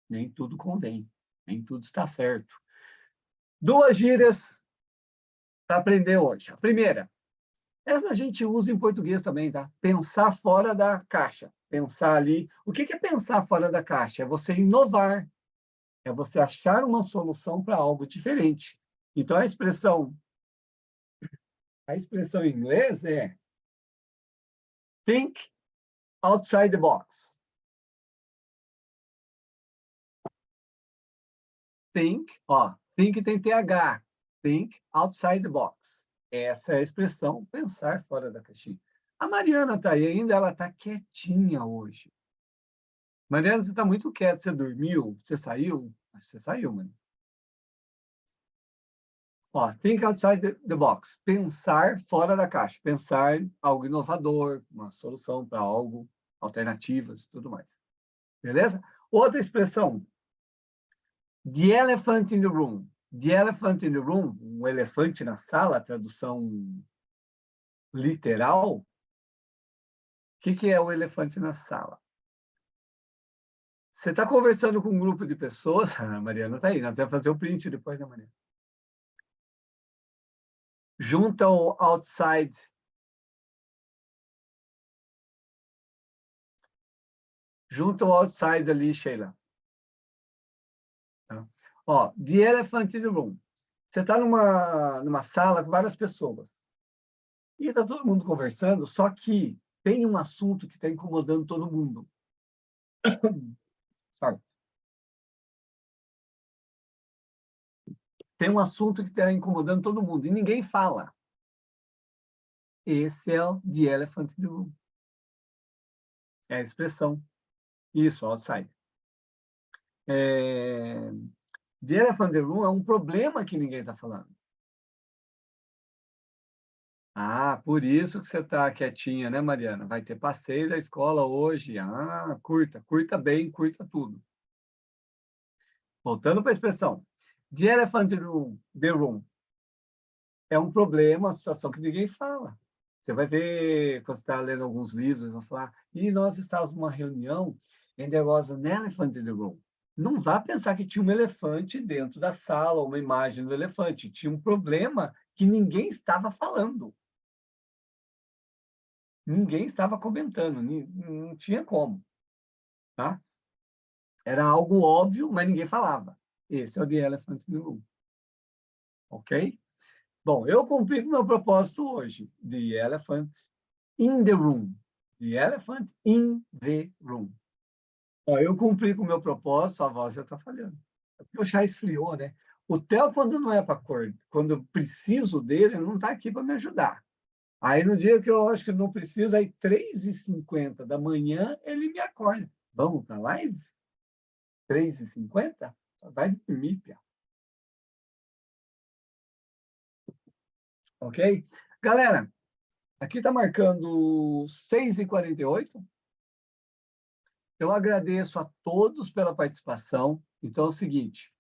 Nem tudo convém, nem tudo está certo. 2 gírias para aprender hoje. A primeira, essa a gente usa em português também, tá? Pensar fora da caixa. Pensar ali. O que é pensar fora da caixa? É você inovar. É você achar uma solução para algo diferente. Então, a expressão em inglês é think outside the box. Think, ó, think tem TH. Think outside the box. Essa é a expressão pensar fora da caixinha. A Mariana está aí ainda, ela está quietinha hoje. Mariana, você está muito quieta, você dormiu? Você saiu? Você saiu, mano. Ó, think outside the box. Pensar fora da caixa. Pensar algo inovador, uma solução para algo, alternativas, tudo mais. Beleza? Outra expressão. The elephant in the room. The elephant in the room, um elefante na sala, tradução literal. O que é o elefante na sala? Você está conversando com um grupo de pessoas, a Mariana está aí, nós vamos fazer o print depois, né, Mariana? Junta o outside. Junta o outside ali, Sheila. Tá? Ó, the elephant in the room. Você está numa sala com várias pessoas. E está todo mundo conversando, só que tem um assunto que está incomodando todo mundo. Sorry. Tem um assunto que está incomodando todo mundo e ninguém fala. Esse é o the elephant in the room. É a expressão. Isso, outside. The elephant in the room é um problema que ninguém está falando. Ah, por isso que você está quietinha, né, Mariana? Vai ter passeio da escola hoje. Ah, curta bem, curta tudo. Voltando para a expressão. The elephant in the room é um problema, uma situação que ninguém fala. Você vai ver, quando você está lendo alguns livros, vão falar, e nós estávamos numa reunião, and there was an elephant in the room. Não vá pensar que tinha um elefante dentro da sala, uma imagem do elefante. Tinha um problema que ninguém estava falando. Ninguém estava comentando, não tinha como. Tá? Era algo óbvio, mas ninguém falava. Esse é o The Elephant in the Room. Ok? Bom, eu cumpri com o meu propósito hoje. The Elephant in the Room. The Elephant in the Room. Ó, eu cumpri com o meu propósito, a voz já está falhando. Porque o chá esfriou, né? O Theo, quando não é para cor, quando eu preciso dele, ele não está aqui para me ajudar. Aí, no dia que eu acho que não preciso, aí 3h50 da manhã, ele me acorda. Vamos para a live? 3h50? Vai dormir, Pia. Ok? Galera, aqui está marcando 6h48. Eu agradeço a todos pela participação. Então, é o seguinte,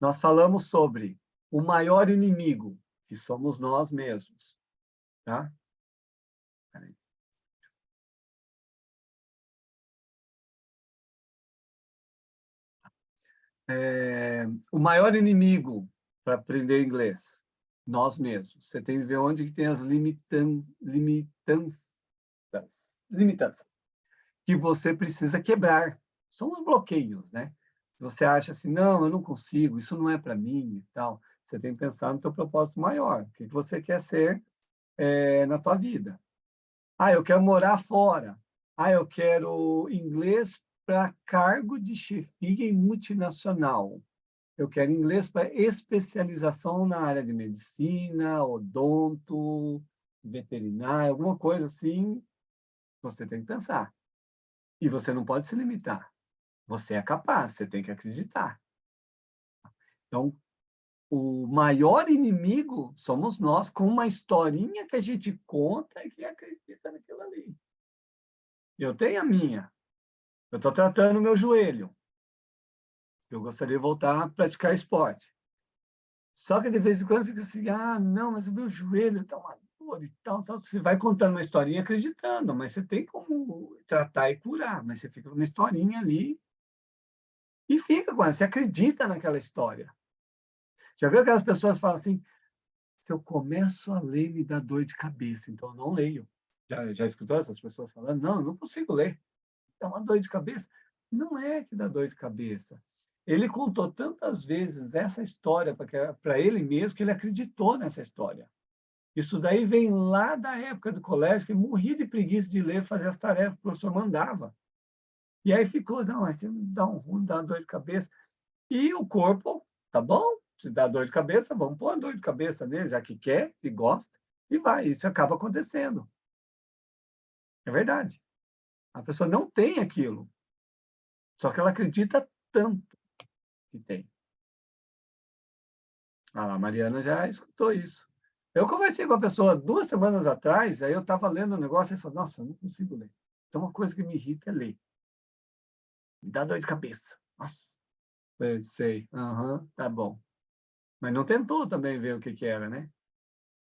nós falamos sobre o maior inimigo, que somos nós mesmos. Tá? Peraí. O maior inimigo para aprender inglês, nós mesmos. Você tem que ver onde que tem as limitanças que você precisa quebrar. São os bloqueios, né? Você acha assim, não, eu não consigo, isso não é para mim e tal. Você tem que pensar no teu propósito maior. O que você quer ser na tua vida? Ah, eu quero morar fora. Ah, eu quero inglês para cargo de chefia em multinacional. eu quero inglês para especialização na área de medicina, odonto, veterinária, alguma coisa assim, você tem que pensar. E você não pode se limitar. Você é capaz, você tem que acreditar. Então, o maior inimigo somos nós, com uma historinha que a gente conta e que acredita naquilo ali. Eu tenho a minha. Eu estou tratando o meu joelho. Eu gostaria de voltar a praticar esporte. Só que de vez em quando fica assim, ah, não, mas o meu joelho está uma dor e tal, tal. Você vai contando uma historinha acreditando, mas você tem como tratar e curar, mas você fica com uma historinha ali e fica com ela, você acredita naquela história. Já viu aquelas pessoas que falam assim, se eu começo a ler, me dá dor de cabeça, então eu não leio. Já escutou essas pessoas falando? Não, eu não consigo ler. Dá uma dor de cabeça. Não é que dá dor de cabeça. Ele contou tantas vezes essa história para ele mesmo que ele acreditou nessa história. Isso daí vem lá da época do colégio, que eu morria de preguiça de ler, fazer as tarefas que o professor mandava. E aí ficou, não, aqui dá um ruim, dá uma dor de cabeça. E o corpo, tá bom, se dá dor de cabeça, vamos pôr a dor de cabeça nele, já que quer e gosta, e vai. Isso acaba acontecendo. É verdade. A pessoa não tem aquilo, só que ela acredita tanto que tem. Ah, a Mariana já escutou isso. Eu conversei com a pessoa 2 semanas atrás, aí eu estava lendo um negócio e falei, nossa, eu não consigo ler. Então, uma coisa que me irrita é ler. Me dá dor de cabeça. Nossa. Eu sei. Aham, tá bom. Mas não tentou também ver o que era, né?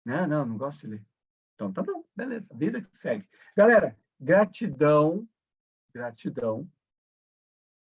Não gosto de ler. Então, tá bom, beleza. Vida que segue. Galera, gratidão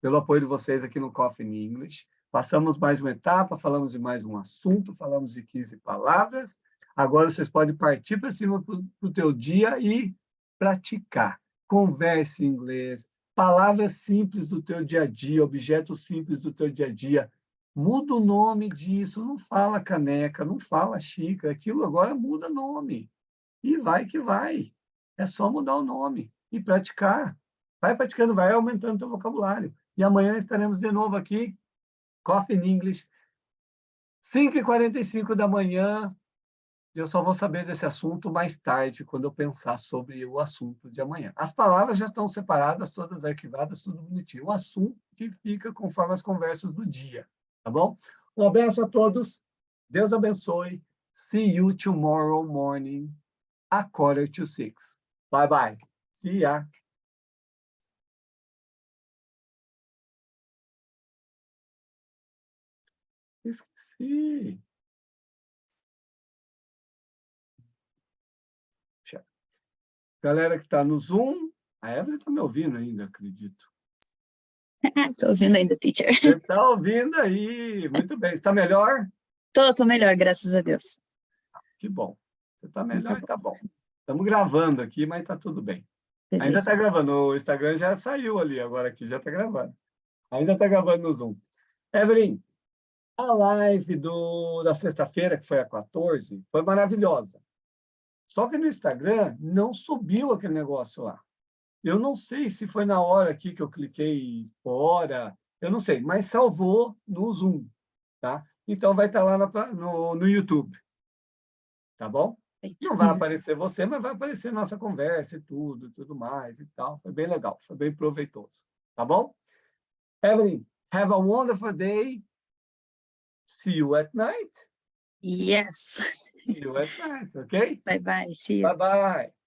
pelo apoio de vocês aqui no Coffee in English. Passamos mais uma etapa, falamos de mais um assunto, falamos de 15 palavras. Agora vocês podem partir para cima para o teu dia e praticar. Converse em inglês, palavras simples do teu dia a dia, objetos simples do teu dia a dia. Muda o nome disso, não fala caneca, não fala xícara, aquilo agora muda nome. E vai que vai. É só mudar o nome e praticar. Vai praticando, vai aumentando o teu vocabulário. E amanhã estaremos de novo aqui, Coffee in English, 5h45 da manhã. Eu só vou saber desse assunto mais tarde, quando eu pensar sobre o assunto de amanhã. As palavras já estão separadas, todas arquivadas, tudo bonitinho. O assunto que fica conforme as conversas do dia, tá bom? Um abraço a todos. Deus abençoe. See you tomorrow morning, 5:45. Bye, bye. See ya. Esqueci. Galera que está no Zoom, a Evelyn está me ouvindo ainda, acredito. Estou ouvindo ainda, teacher. Você está ouvindo aí, muito bem. Está melhor? Tô melhor, graças a Deus. Que bom. Você está melhor, Tá tá bom. Estamos gravando aqui, mas está tudo bem. Beleza. Ainda está gravando, o Instagram já saiu ali, agora aqui já está gravando. Ainda está gravando no Zoom. Evelyn, a live da sexta-feira, que foi a 14, foi maravilhosa. Só que no Instagram não subiu aquele negócio lá. Eu não sei se foi na hora aqui que eu cliquei fora, eu não sei, mas salvou no Zoom, tá? Então vai estar lá no YouTube, tá bom? Não vai aparecer você, mas vai aparecer nossa conversa e tudo mais e tal. Foi bem legal, foi bem proveitoso, tá bom? Evelyn, have a wonderful day. See you at night. Yes. See you at night, okay? Bye, bye. See you. Bye-bye.